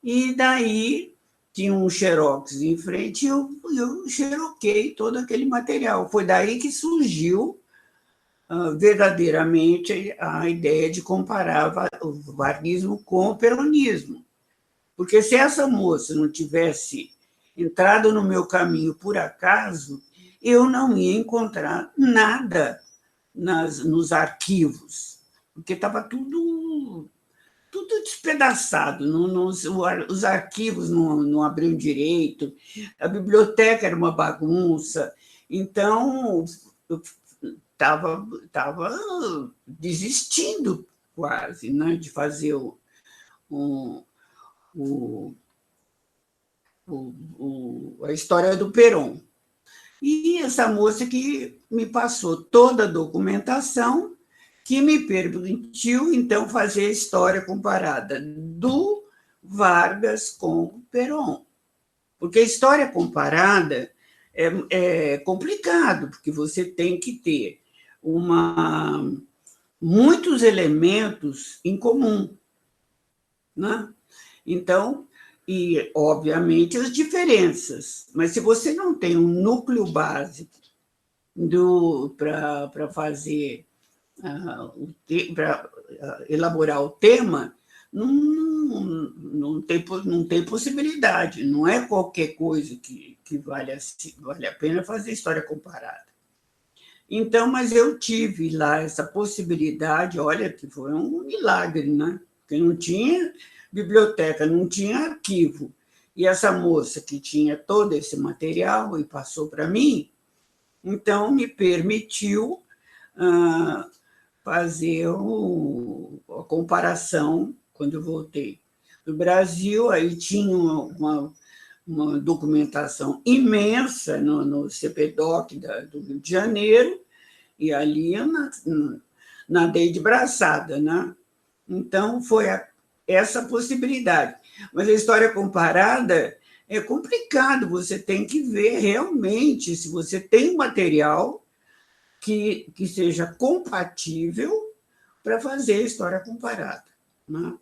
e daí tinha um xerox em frente, e eu xeroquei todo aquele material. Foi daí que surgiu verdadeiramente a ideia de comparar o varguismo com o peronismo. Porque se essa moça não tivesse entrado no meu caminho por acaso, eu não ia encontrar nada nos arquivos, porque estava tudo despedaçado, os arquivos não abriam direito, a biblioteca era uma bagunça, então eu estava desistindo quase, né, de fazer a história do Perón. E essa moça que me passou toda a documentação que me permitiu, então, fazer a história comparada do Vargas com o Perón. Porque a história comparada é complicado, porque você tem que ter muitos elementos em comum, né? Então, e, obviamente, as diferenças. Mas se você não tem um núcleo básico para fazer, para elaborar o tema, não tem possibilidade. Não é qualquer coisa que vale a pena fazer história comparada. Então, mas eu tive lá essa possibilidade, olha, que foi um milagre, né? Porque não tinha biblioteca, não tinha arquivo. E essa moça que tinha todo esse material e passou para mim, então me permitiu fazer a comparação quando eu voltei do Brasil. Aí tinha uma documentação imensa no CPDOC do Rio de Janeiro, e ali eu nadei de braçada, né? Então, foi essa possibilidade. Mas a história comparada é complicado, você tem que ver realmente se você tem um material que seja compatível para fazer a história comparada, né?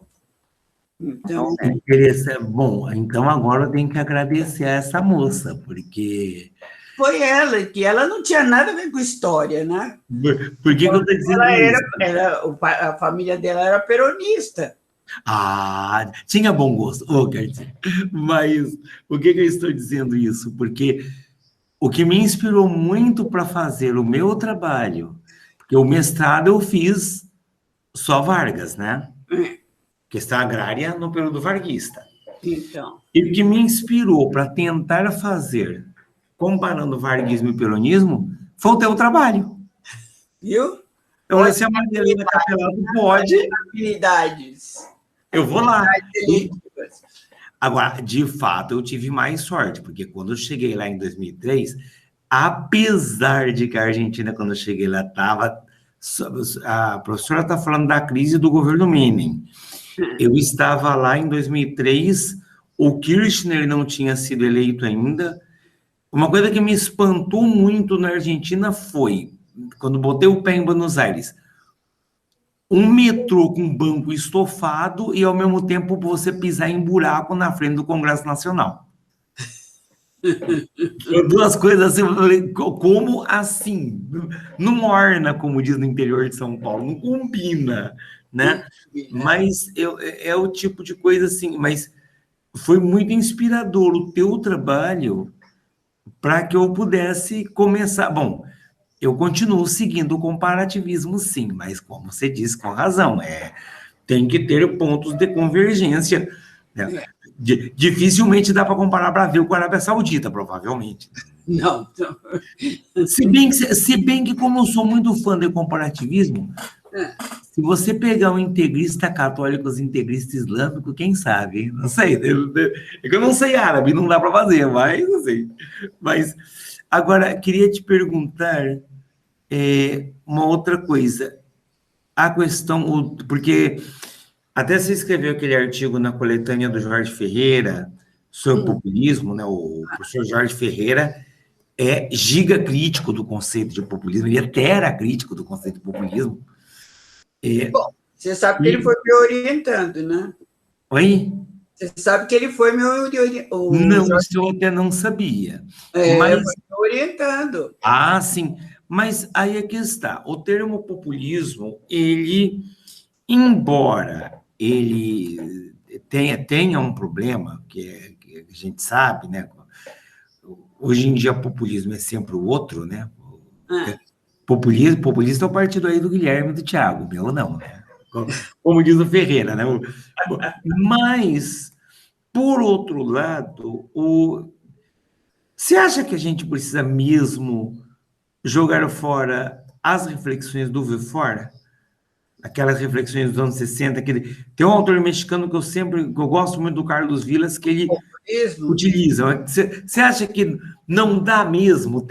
Então, é interessante. Bom, então agora eu tenho que agradecer a essa moça, porque... Foi ela, que ela não tinha nada a ver com história, né? Por que eu estou dizendo isso? A família dela era peronista. Ah, tinha bom gosto, Cartinha. Mas por que eu estou dizendo isso? Porque o que me inspirou muito para fazer o meu trabalho, porque o mestrado eu fiz só Vargas, né? Questão agrária no período varguista. Então. E o que me inspirou para tentar fazer, comparando varguismo e peronismo, foi o teu trabalho. Viu? Então, se a Madalena Capelato pode... Habilidades. Eu vou lá. Agora, de fato, eu tive mais sorte, porque quando eu cheguei lá em 2003, apesar de que a Argentina, quando eu cheguei lá, estava... A professora está falando da crise do governo Menem. Eu estava lá em 2003, o Kirchner não tinha sido eleito ainda. Uma coisa que me espantou muito na Argentina foi, quando botei o pé em Buenos Aires, um metrô com banco estofado e, ao mesmo tempo, você pisar em buraco na frente do Congresso Nacional. Duas coisas assim, eu falei, como assim? Não orna, como diz no interior de São Paulo, não combina, né? Mas é o tipo de coisa assim, mas foi muito inspirador o teu trabalho para que eu pudesse começar. Bom, eu continuo seguindo o comparativismo, sim, mas como você disse com razão, tem que ter pontos de convergência, né? Dificilmente dá para comparar Brasil com a Arábia Saudita, provavelmente. Não. Se bem que, como eu sou muito fã de comparativismo, se você pegar um integrista católico, os integristas islâmicos, quem sabe, hein? Não sei. É que eu não sei árabe, não dá para fazer, mas não sei. Mas, agora, queria te perguntar uma outra coisa. A questão, porque até você escreveu aquele artigo na coletânea do Jorge Ferreira sobre populismo, né? O professor Jorge Ferreira é gigacrítico do conceito de populismo, ele até era crítico do conceito de populismo. Bom, você sabe que ele foi me orientando, né? Oi? Você sabe que ele foi me orientando. Não, isso eu até não sabia. Mas... foi me orientando. Ah, sim. Mas aí é que está. O termo populismo, ele, embora ele tenha um problema, que a gente sabe, né? Hoje em dia, populismo é sempre o outro, né? Populista é o partido aí do Guilherme e do Thiago, meu não, né? Como diz o Ferreira, né? Mas, por outro lado, você acha que a gente precisa mesmo jogar fora as reflexões do Verfora? Aquelas reflexões dos anos 60, tem um autor mexicano que eu gosto muito, do Carlos Vilas, que ele utiliza. Você acha que não dá mesmo?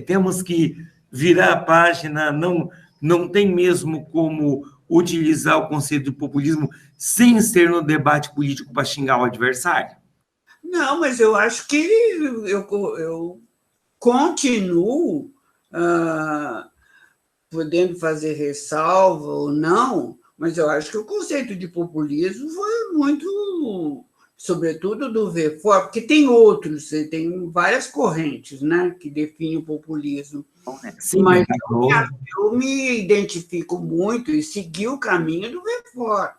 Temos que virar a página, não tem mesmo como utilizar o conceito de populismo sem ser no debate político para xingar o adversário? Não, mas eu acho que eu continuo podendo fazer ressalva ou não, mas eu acho que o conceito de populismo foi muito, sobretudo do Verfort, porque tem outros, tem várias correntes, né, que definem o populismo. Sim, mas eu me identifico muito e segui o caminho do Verfort,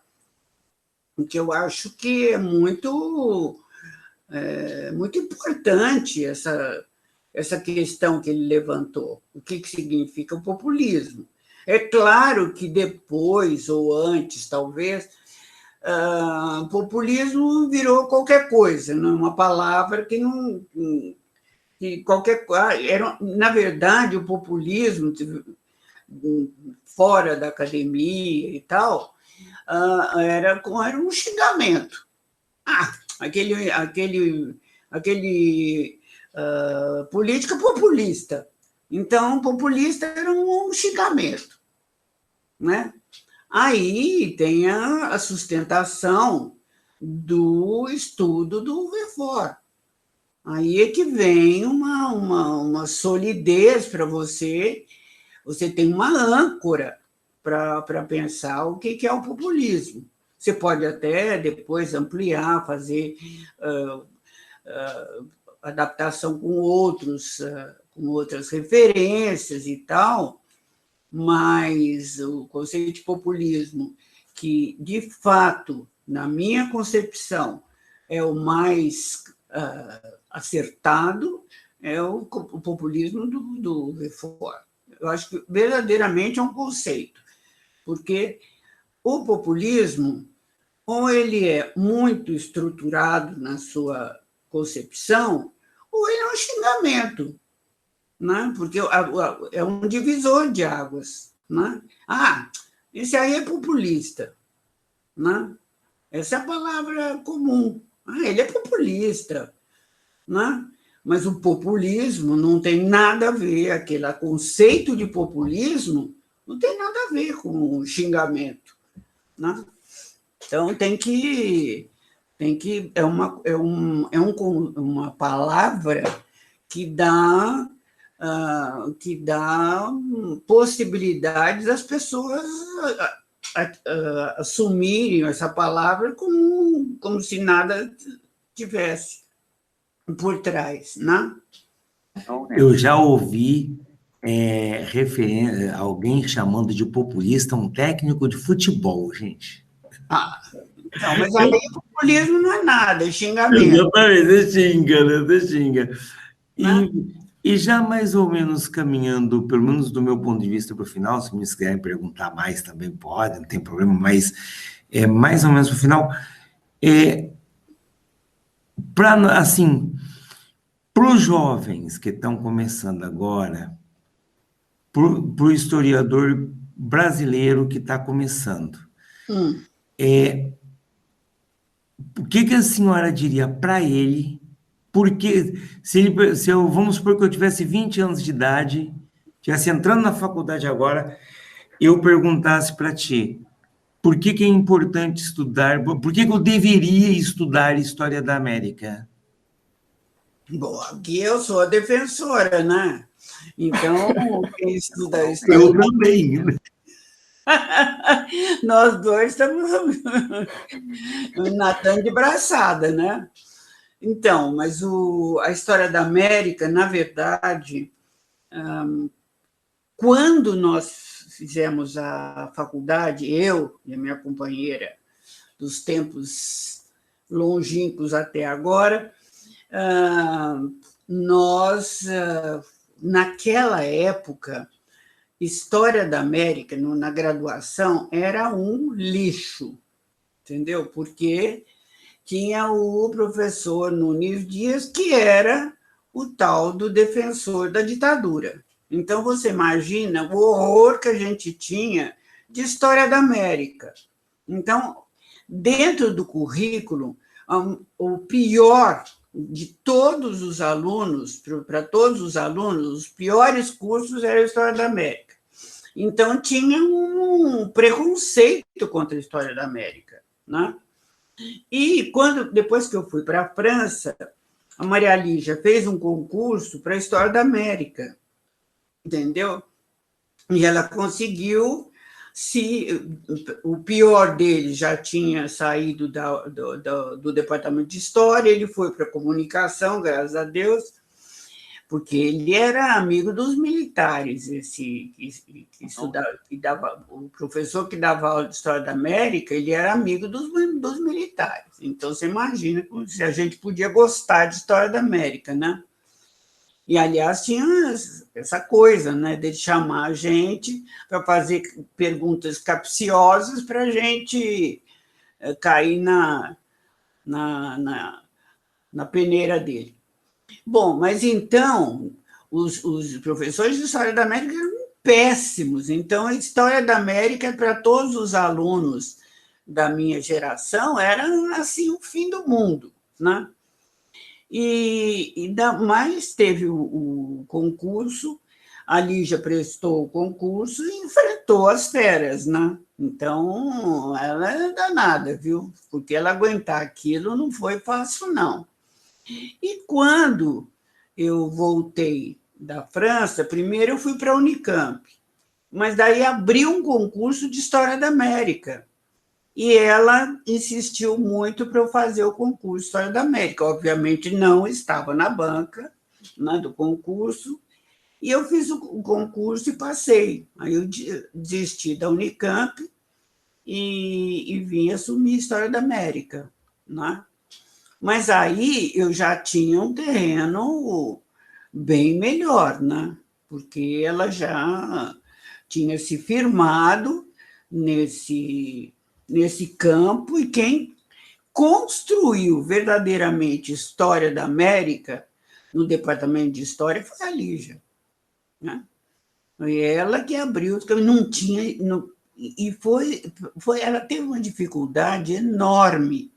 porque eu acho que é muito importante essa questão que ele levantou. O que significa o populismo? É claro que depois, ou antes, talvez, o populismo virou qualquer coisa, não? Uma palavra que não... Que qualquer, na verdade, o populismo, fora da academia e tal, era um xingamento. Aquele política populista. Então, populista era um xingamento, né? Aí tem a sustentação do estudo do Verfort. Aí é que vem uma solidez para você tem uma âncora para pensar o que é o populismo. Você pode até depois ampliar, fazer adaptação com outras referências e tal, mas o conceito de populismo, que, de fato, na minha concepção, é o mais acertado, é o populismo do Verfort. Eu acho que verdadeiramente é um conceito, porque o populismo, ou ele é muito estruturado na sua concepção, ou ele é um xingamento, né? Porque é um divisor de águas. Né? Esse aí é populista. Né? Essa é a palavra comum. Ele é populista. Né? Mas o populismo não tem nada a ver, aquele conceito de populismo não tem nada a ver com o xingamento. Né? Então, é uma palavra que dá possibilidades às pessoas assumirem essa palavra como se nada tivesse por trás, né? Eu já ouvi alguém chamando de populista um técnico de futebol, gente. Então, mas aí o populismo não é nada, é xingamento. Exatamente, você xinga. Né? E já mais ou menos caminhando, pelo menos do meu ponto de vista para o final, se me quiserem perguntar mais também pode, não tem problema, mas mais ou menos para o final, assim, para os jovens que estão começando agora, para o historiador brasileiro que está começando, o que a senhora diria para ele? Porque vamos supor que eu tivesse 20 anos de idade, estivesse entrando na faculdade agora, eu perguntasse para ti, por que é importante estudar, por que eu deveria estudar História da América? Bom, aqui eu sou a defensora, né? Então, quem estuda a história... Eu também. Nós dois estamos nadando de braçada, né? Então, mas a História da América, na verdade, quando nós fizemos a faculdade, eu e a minha companheira, dos tempos longínquos até agora, nós, naquela época, História da América, na graduação, era um lixo, entendeu? Porque tinha o professor Nunes Dias, que era o tal do defensor da ditadura. Então, você imagina o horror que a gente tinha de História da América. Então, dentro do currículo, o pior de todos os alunos, para todos os alunos, os piores cursos era a História da América. Então, tinha um preconceito contra a História da América, né? E depois que eu fui para a França, a Maria Lígia fez um concurso para a História da América, entendeu? E ela conseguiu, o pior dele já tinha saído do departamento de História, ele foi para a comunicação, graças a Deus, porque ele era amigo dos militares, o professor que dava aula de História da América, ele era amigo dos militares. Então, você imagina se a gente podia gostar de História da América, né? E, aliás, tinha essa coisa, né, de chamar a gente para fazer perguntas capciosas para a gente cair na peneira dele. Bom, mas então, os professores de História da América eram péssimos. Então, a História da América, para todos os alunos da minha geração, era assim, o fim do mundo, né? Mas teve o concurso, a Lígia prestou o concurso e enfrentou as férias, né? Então, ela é danada, viu? Porque ela aguentar aquilo não foi fácil, não. E quando eu voltei da França, primeiro eu fui para a Unicamp, mas daí abriu um concurso de História da América. E ela insistiu muito para eu fazer o concurso de História da América. Obviamente, não estava na banca, né, do concurso, e eu fiz o concurso e passei. Aí eu desisti da Unicamp e vim assumir História da América, né? Mas aí eu já tinha um terreno bem melhor, né? Porque ela já tinha se firmado nesse campo, e quem construiu verdadeiramente História da América no departamento de História foi a Lígia, né? Foi ela que abriu, não tinha... ela teve uma dificuldade enorme,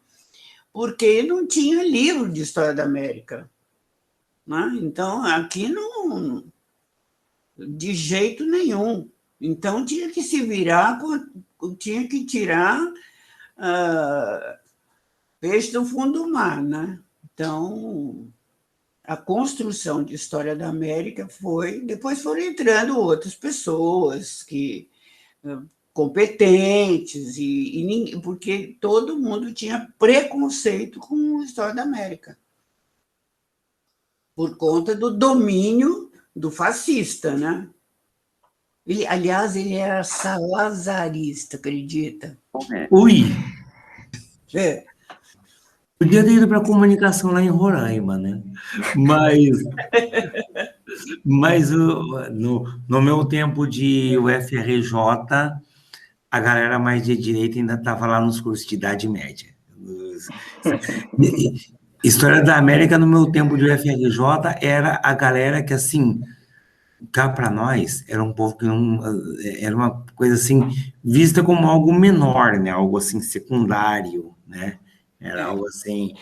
porque não tinha livro de História da América, né? Então, aqui não, de jeito nenhum. Então, tinha que se virar, tinha que tirar peixe do fundo do mar, né? Então, a construção de História da América depois foram entrando outras pessoas que competentes, porque todo mundo tinha preconceito com a história da América, por conta do domínio do fascista, né? Aliás, ele era salazarista, acredita? Ui! É. Podia ter ido para a comunicação lá em Roraima, né? Mas no meu tempo de UFRJ, a galera mais de direita ainda estava lá nos cursos de Idade Média. História da América, no meu tempo de UFRJ, era a galera que, assim, cá para nós, era um povo que não, era uma coisa, assim, vista como algo menor, né? Algo, assim, secundário, né? Era algo assim...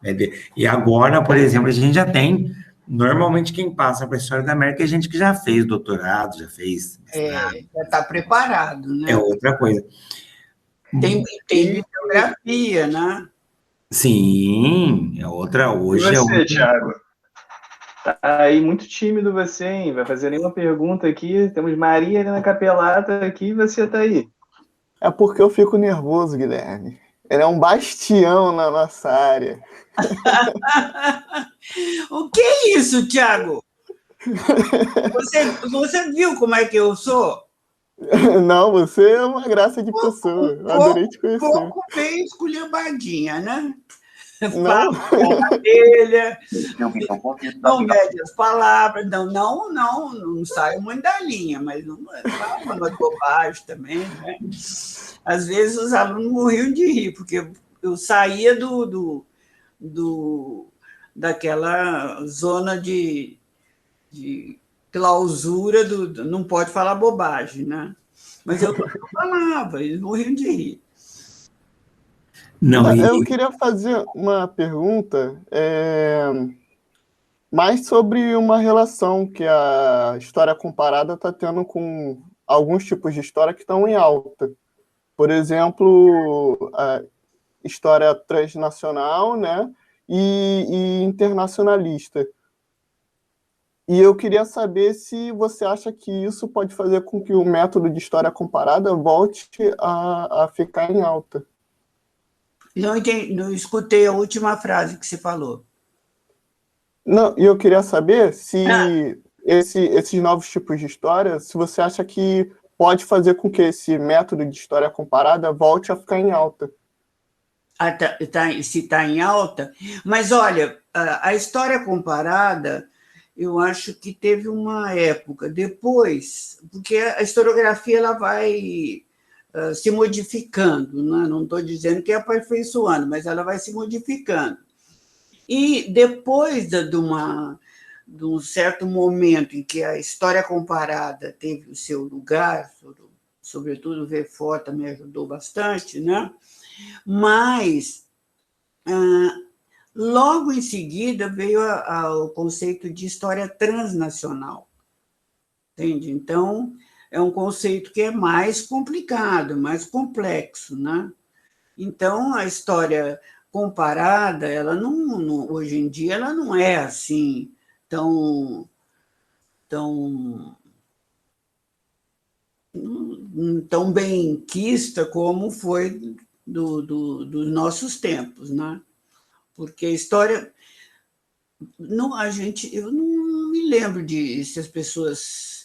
né? E agora, por exemplo, a gente já tem... Normalmente, quem passa para a História da América é gente que já fez doutorado, já fez mestrado. Já está preparado, né? É outra coisa. Tem bibliografia, né? Sim, é outra. Hoje e você, outra. Thiago? Tá aí muito tímido você, hein? Vai fazer nenhuma pergunta aqui. Temos Maria Helena Capelata aqui e você tá aí. É porque eu fico nervoso, Guilherme. Ele é um bastião na nossa área. O que é isso, Thiago? Você viu como é que eu sou? Não, você é uma graça de pessoa. Eu adorei te conhecer. Pouco bem esculhambadinha, né? Não. Fala dele, não mede as palavras, não sai muito da linha, mas não fala uma bobagem também, né? Às vezes os alunos morriam de rir, porque eu saía daquela zona de clausura não pode falar bobagem, né? Mas eu falava, eles morriam de rir. Não, Eu queria fazer uma pergunta mais sobre uma relação que a história comparada está tendo com alguns tipos de história que estão em alta. Por exemplo, a história transnacional, né, e internacionalista. E eu queria saber se você acha que isso pode fazer com que o método de história comparada volte a ficar em alta. Não escutei a última frase que você falou. Não, e eu queria saber se esses novos tipos de história, se você acha que pode fazer com que esse método de história comparada volte a ficar em alta. Se está em alta. Mas, olha, a história comparada, eu acho que teve uma época depois, porque a historiografia ela vai se modificando, né? Não estou dizendo que é aperfeiçoando, mas ela vai se modificando. E depois de um certo momento em que a história comparada teve o seu lugar, sobretudo o Verfort também ajudou bastante, né? Mas logo em seguida veio o conceito de história transnacional, entende? Então, é um conceito que é mais complicado, mais complexo, né? Então, a história comparada, ela hoje em dia, ela não é assim tão benquista como foi dos nossos tempos, né? Porque a história... eu não me lembro se as pessoas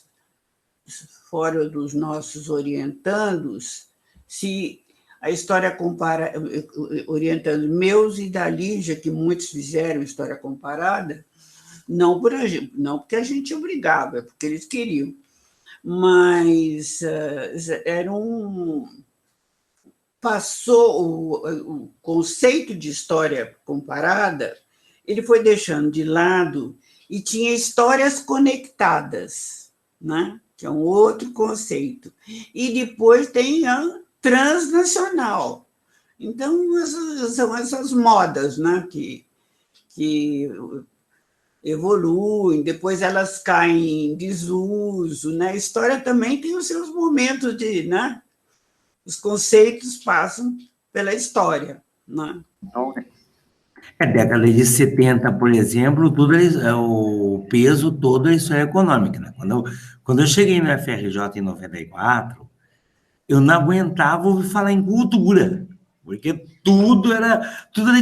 fora dos nossos orientandos, se a história orientando meus e da Lígia, que muitos fizeram história comparada, não porque a gente obrigava, é porque eles queriam, mas passou o conceito de história comparada, ele foi deixando de lado e tinha histórias conectadas, né? Que é um outro conceito. E depois tem a transnacional. Então, são essas modas, né? Que evoluem, depois elas caem em desuso, né? A história também tem os seus momentos né? Os conceitos passam pela história, né? Década de 70, por exemplo, o peso todo é história econômica, né? Quando eu cheguei no FRJ em 94, eu não aguentava ouvir falar em cultura, porque tudo era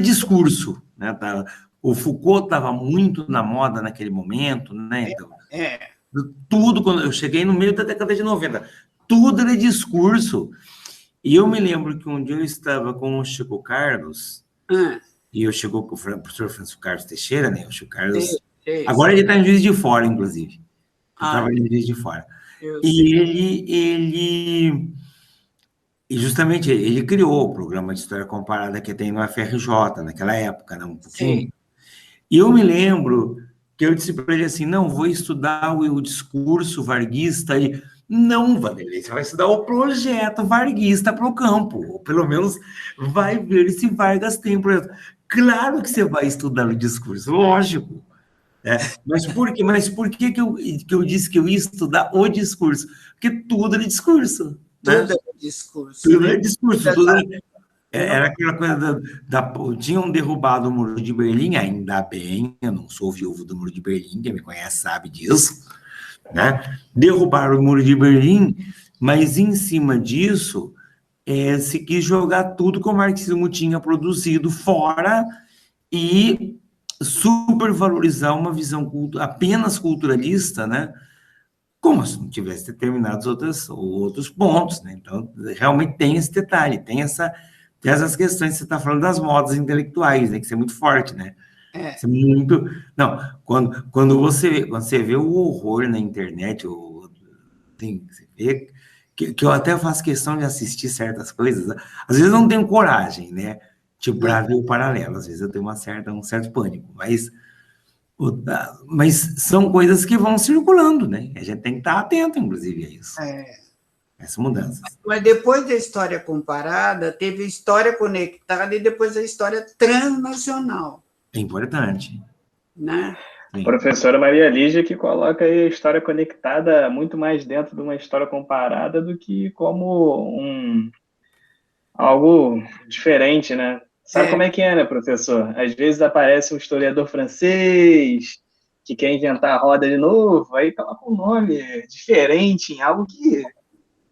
discurso, né? O Foucault estava muito na moda naquele momento, né? Então, tudo, quando eu cheguei no meio da década de 90, tudo era discurso. E eu me lembro que um dia eu estava com o Chico Carlos, e eu chegou com o professor Francisco Carlos Teixeira, né? O Chico Carlos. Agora ele está em Juiz de Fora, inclusive. Ele trabalha em Juiz de Fora. E justamente ele criou o programa de história comparada que tem no FRJ, naquela época, né? Um pouquinho. Sim. E eu me lembro que eu disse para ele assim, não, vou estudar o discurso varguista. E não, Vanderlei, você vai estudar o projeto varguista para o campo, ou pelo menos vai ver se Vargas tem projeto. Claro que você vai estudar o discurso, lógico. Mas por que eu disse que eu ia estudar o discurso? Porque tudo é discurso. Tudo é discurso. Tudo é discurso. Tudo era aquela coisa tinham derrubado o Muro de Berlim, ainda bem, eu não sou viúvo do Muro de Berlim, quem me conhece sabe disso, né? Derrubaram o Muro de Berlim, mas em cima disso se quis jogar tudo que o marxismo tinha produzido fora e supervalorizar uma visão apenas culturalista, né? Como se não tivesse determinados outros pontos, né? Então, realmente tem esse detalhe, tem essas questões, você está falando das modas intelectuais, né? Que isso é muito forte, né? Isso é muito... Não, quando você vê o horror na internet, você vê que eu até faço questão de assistir certas coisas, às vezes eu não tenho coragem, né? Tipo, para ver o paralelo, às vezes eu tenho um certo pânico, mas são coisas que vão circulando, né? A gente tem que estar atento, inclusive, a isso. Essas mudanças. Mas depois da história comparada, teve história conectada e depois a história transnacional. É importante. Né? A professora Maria Lígia que coloca aí a história conectada muito mais dentro de uma história comparada do que como algo diferente, né? Sabe como é que é, né, professor? Às vezes aparece um historiador francês que quer inventar a roda de novo, aí coloca um nome diferente em algo que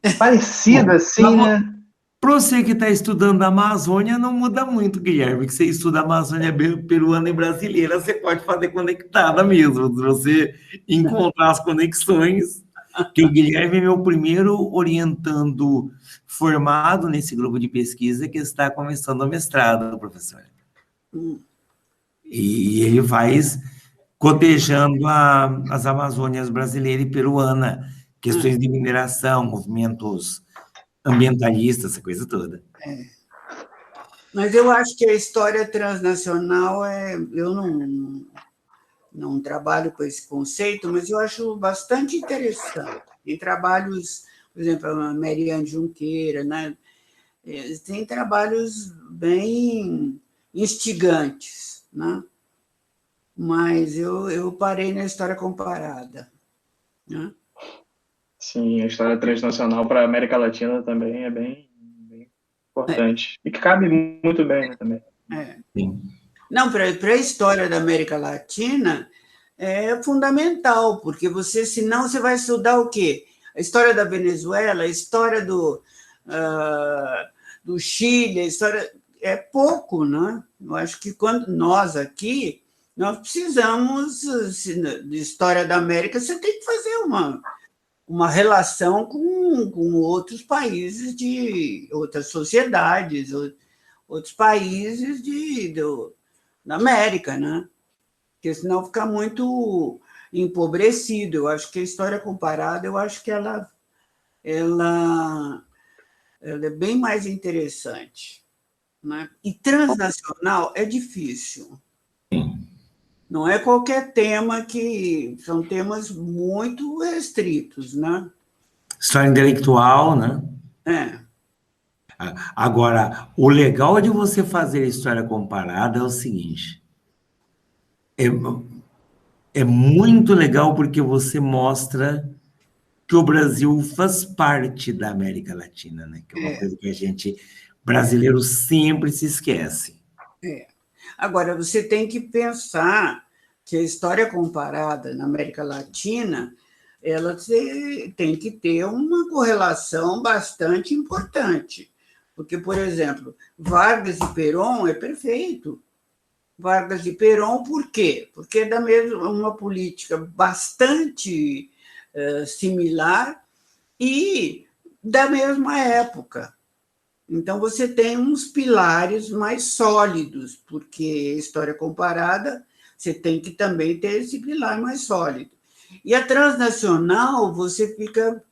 é parecido assim, né? Para você que está estudando a Amazônia, não muda muito, Guilherme, que você estuda a Amazônia peruana e brasileira, você pode fazer conectada mesmo, se você encontrar as conexões, que o Guilherme é meu primeiro orientando formado nesse grupo de pesquisa que está começando o mestrado, professor. E ele faz cotejando as Amazônias brasileira e peruana, questões de mineração, movimentos ambientalistas, essa coisa toda. Mas eu acho que a história transnacional eu não trabalho com esse conceito, mas eu acho bastante interessante. Tem trabalhos, por exemplo, a Mariane Junqueira, né? Tem trabalhos bem instigantes, né? Mas eu parei na história comparada, né? Sim, a história transnacional para a América Latina também é bem importante. E que cabe muito bem, né, também. Sim. Não, para a história da América Latina é fundamental, porque senão você vai estudar o quê? A história da Venezuela, a história do Chile, a história... É pouco, né? Eu acho que quando nós aqui, nós precisamos, de história da América, você tem que fazer uma relação com outros países, de outras sociedades, outros países da América, né? Porque senão fica muito empobrecido. Eu acho que a história comparada, eu acho que ela é bem mais interessante, né? E transnacional é difícil. Não é qualquer tema são temas muito restritos, né? História intelectual, né? Agora, o legal de você fazer história comparada é o seguinte, é muito legal porque você mostra que o Brasil faz parte da América Latina, né? Que é uma coisa que brasileiro sempre se esquece. Agora, você tem que pensar que a história comparada na América Latina ela tem que ter uma correlação bastante importante. Porque, por exemplo, Vargas e Perón é perfeito. Vargas e Perón, por quê? Porque é da mesma, uma política bastante similar e da mesma época. Então, você tem uns pilares mais sólidos, porque história comparada, você tem que também ter esse pilar mais sólido. E a transnacional, você fica...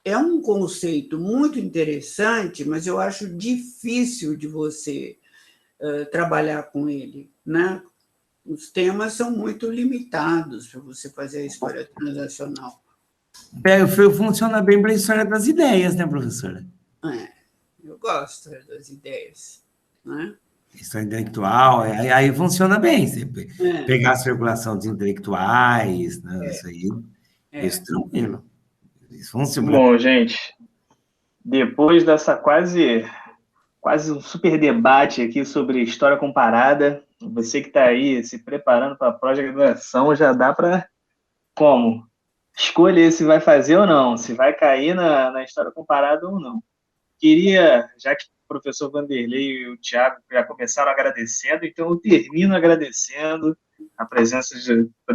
É um conceito muito interessante, mas eu acho difícil de você trabalhar com ele, né? Os temas são muito limitados para você fazer a história transacional. Funciona bem para a história das ideias, né, professora? Eu gosto das ideias, né? História intelectual, aí funciona bem. Você pegar a circulação dos intelectuais, né, isso aí, isso tranquilo. Isso funciona. Bom, gente, depois dessa quase um super debate aqui sobre história comparada, você que está aí se preparando para a pós-graduação, já dá para, como? Escolher se vai fazer ou não, se vai cair na história comparada ou não. Queria, já que o professor Vanderlei e o Thiago já começaram agradecendo, então eu termino agradecendo a presença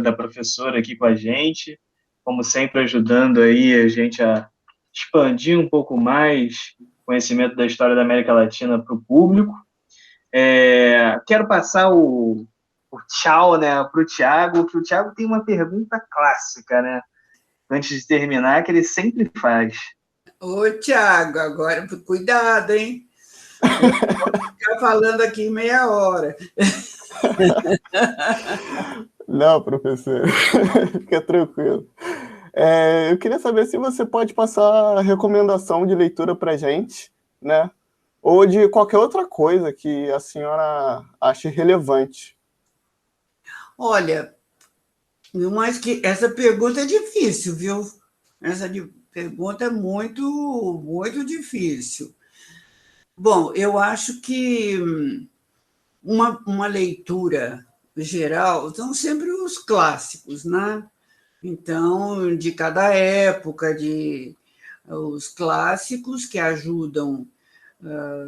da professora aqui com a gente, como sempre ajudando aí a gente a expandir um pouco mais o conhecimento da história da América Latina para o público. Quero passar o tchau, né, para o Thiago, que o Thiago tem uma pergunta clássica, né, antes de terminar, que ele sempre faz. Ô, Thiago, agora cuidado, hein? Eu vou ficar falando aqui meia hora. Não, professor, fica tranquilo. Eu queria saber se você pode passar a recomendação de leitura para a gente, né? Ou de qualquer outra coisa que a senhora ache relevante. Olha, mas que essa pergunta é difícil, viu? Essa pergunta é muito, muito difícil. Bom, eu acho que uma leitura geral são sempre os clássicos, né? Então, de cada época, os clássicos que ajudam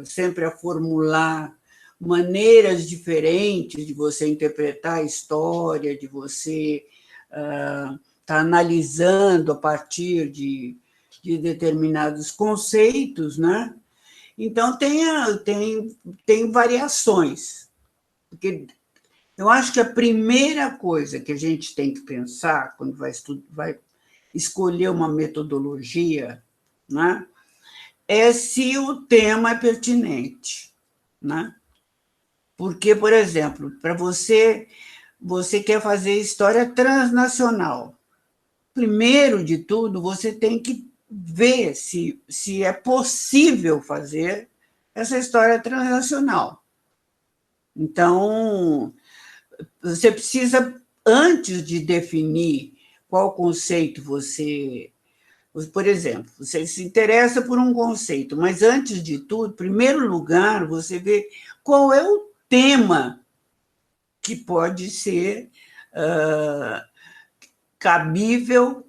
sempre a formular maneiras diferentes de você interpretar a história, de você estar analisando a partir de determinados conceitos, né? Então, tem variações, porque eu acho que a primeira coisa que a gente tem que pensar quando vai escolher uma metodologia, né, é se o tema é pertinente, né? Porque, por exemplo, para você quer fazer história transnacional. Primeiro de tudo, você tem que ver se é possível fazer essa história transnacional. Então, você precisa, antes de definir qual conceito você... Por exemplo, você se interessa por um conceito, mas antes de tudo, em primeiro lugar, você vê qual é o tema que pode ser cabível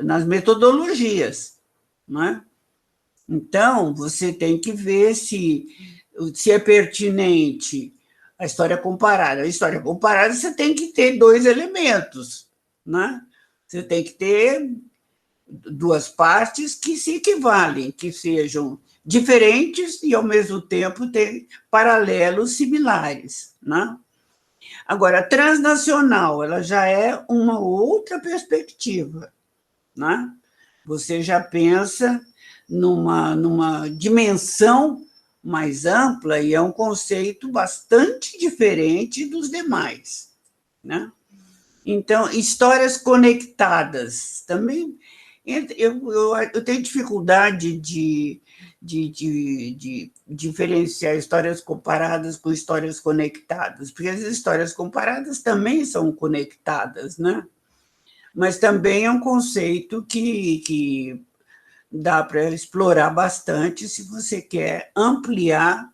nas metodologias, né? Então, você tem que ver se é pertinente a história comparada. A história comparada, você tem que ter dois elementos, né? Você tem que ter duas partes que se equivalem, que sejam diferentes e, ao mesmo tempo, ter paralelos similares, né? Agora, a transnacional, ela já é uma outra perspectiva, né? Você já pensa numa dimensão mais ampla e é um conceito bastante diferente dos demais, né? Então, histórias conectadas também. Eu tenho dificuldade de diferenciar histórias comparadas com histórias conectadas, porque as histórias comparadas também são conectadas, né? Mas também é um conceito que dá para explorar bastante se você quer ampliar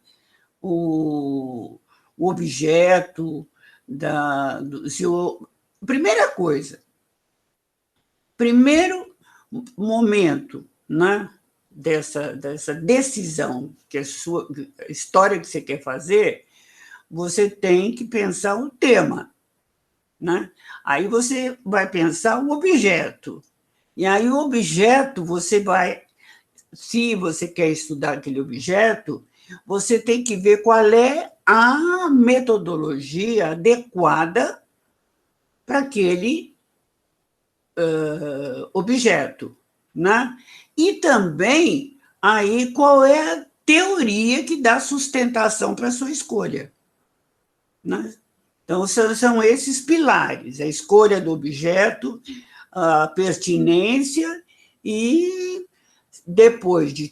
o objeto, se primeira coisa, primeiro momento, né, dessa decisão, que a sua história que você quer fazer, você tem que pensar o tema, né? Aí você vai pensar o objeto. E aí o objeto, se você quer estudar aquele objeto, você tem que ver qual é a metodologia adequada para aquele objeto, né? E também aí qual é a teoria que dá sustentação para a sua escolha, né? Então, são esses pilares: a escolha do objeto, a pertinência, e depois de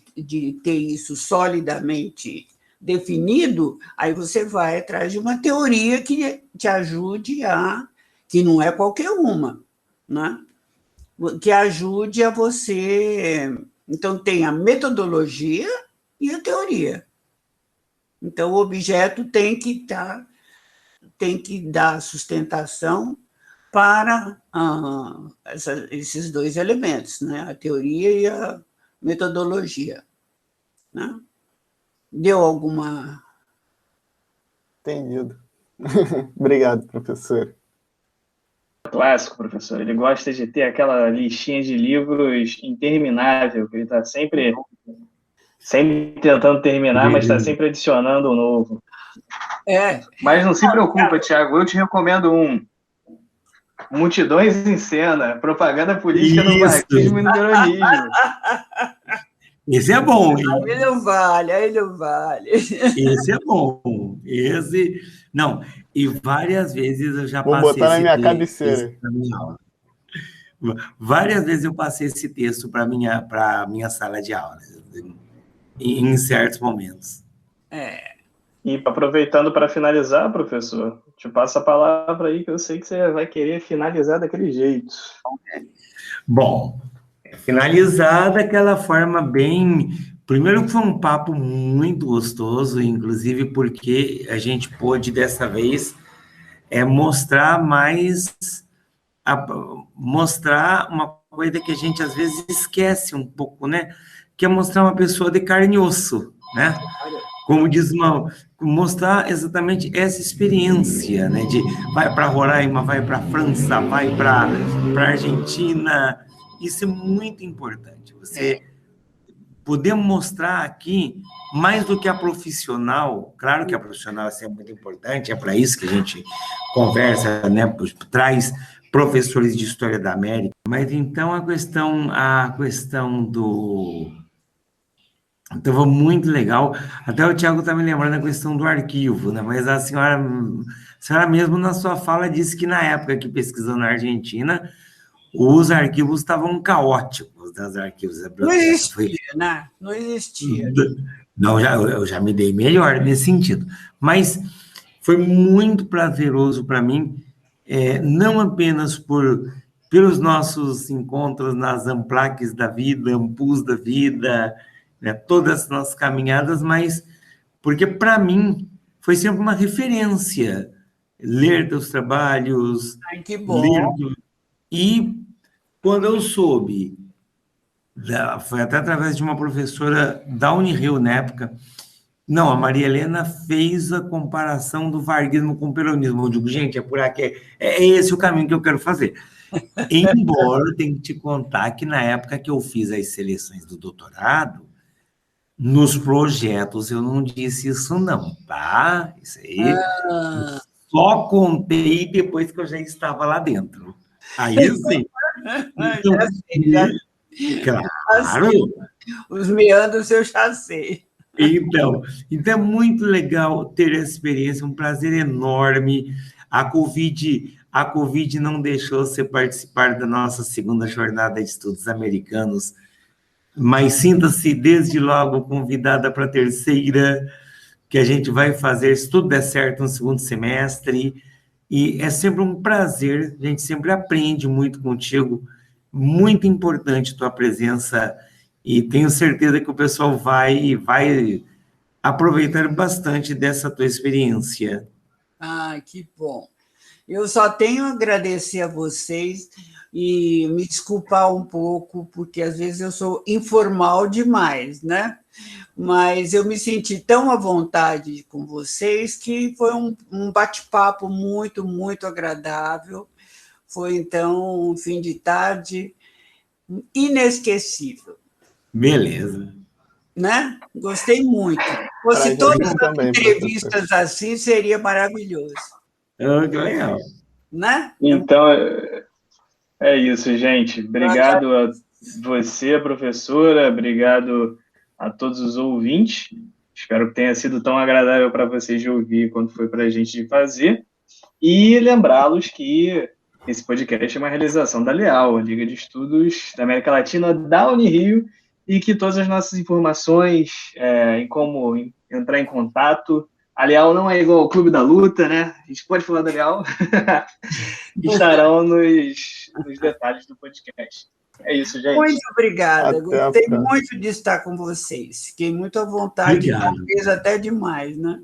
ter isso solidamente definido, aí você vai atrás de uma teoria que te ajude que não é qualquer uma, né? Que ajude a você. Então, tem a metodologia e a teoria. Então, o objeto tem que dar sustentação para esses dois elementos, né? A teoria e a metodologia, né? Deu alguma... Entendido. Obrigado, professor. Clássico, professor. Ele gosta de ter aquela listinha de livros interminável, que ele está sempre tentando terminar, mas está sempre adicionando um novo. Mas não se preocupa, Tiago, eu te recomendo Multidões em Cena, propaganda política no marxismo e no peronismo. Esse é bom, hein? Aí não vale. Esse é bom. Não, e várias vezes eu já passei... Vou botar na minha cabeceira. Várias vezes eu passei esse texto para minha sala de aula, em certos momentos. E aproveitando para finalizar, professor, te passo a palavra aí, que eu sei que você vai querer finalizar daquele jeito. Bom, finalizar daquela forma bem... Primeiro, foi um papo muito gostoso, inclusive porque a gente pôde, dessa vez, mostrar uma coisa que a gente, às vezes, esquece um pouco, né? Que é mostrar uma pessoa de carne e osso, né? Como diz mostrar exatamente essa experiência, né? De vai para Roraima, vai para França, vai para Argentina. Isso é muito importante. Você poder mostrar aqui mais do que a profissional. Claro que a profissional é sempre muito importante, é para isso que a gente conversa, né? Traz professores de História da América. Mas então a questão do... Então, foi muito legal. Até o Tiago está me lembrando a questão do arquivo, né? Mas a senhora mesmo na sua fala disse que na época que pesquisou na Argentina, os arquivos estavam caóticos, né? Os arquivos. Não existia, né? Não existia. Não, eu já me dei melhor nesse sentido. Mas foi muito prazeroso para mim, não apenas pelos nossos encontros nas Amplaques da vida, Ampus da vida, né, todas as nossas caminhadas, mas porque, para mim, foi sempre uma referência ler teus trabalhos. Ai, que bom. E quando eu soube, foi até através de uma professora da Unirio, na época, não, a Maria Helena fez a comparação do varguismo com o peronismo. Eu digo, gente, é por aqui, é esse o caminho que eu quero fazer. Embora eu tenha que te contar que na época que eu fiz as seleções do doutorado, nos projetos eu não disse isso não, tá? Isso aí só contei depois que eu já estava lá dentro. Aí sim. Então, claro. Os meandros eu já sei. Então é muito legal ter essa experiência, um prazer enorme. A Covid não deixou você participar da nossa segunda jornada de estudos americanos, mas sinta-se desde logo convidada para a terceira, que a gente vai fazer, se tudo der certo, no segundo semestre, e é sempre um prazer, a gente sempre aprende muito contigo, muito importante tua presença, e tenho certeza que o pessoal vai aproveitar bastante dessa tua experiência. Ah, que bom. Eu só tenho a agradecer a vocês e me desculpar um pouco, porque às vezes eu sou informal demais, né? Mas eu me senti tão à vontade com vocês que foi um bate-papo muito, muito agradável. Foi, então, um fim de tarde inesquecível. Beleza. Né? Gostei muito. Se todas as entrevistas assim, seria maravilhoso. Que legal. Né? Então, é isso, gente. Obrigado a você, professora. Obrigado a todos os ouvintes. Espero que tenha sido tão agradável para vocês de ouvir quanto foi para a gente de fazer. E lembrá-los que esse podcast é uma realização da Leal, a Liga de Estudos da América Latina da Unirio, e que todas as nossas informações em como entrar em contato. A Leal não é igual ao Clube da Luta, né? A gente pode falar da Leal. Estarão nos detalhes do podcast. É isso, gente. Muito obrigada. Gostei muito de estar com vocês. Fiquei muito à vontade, talvez até demais, né?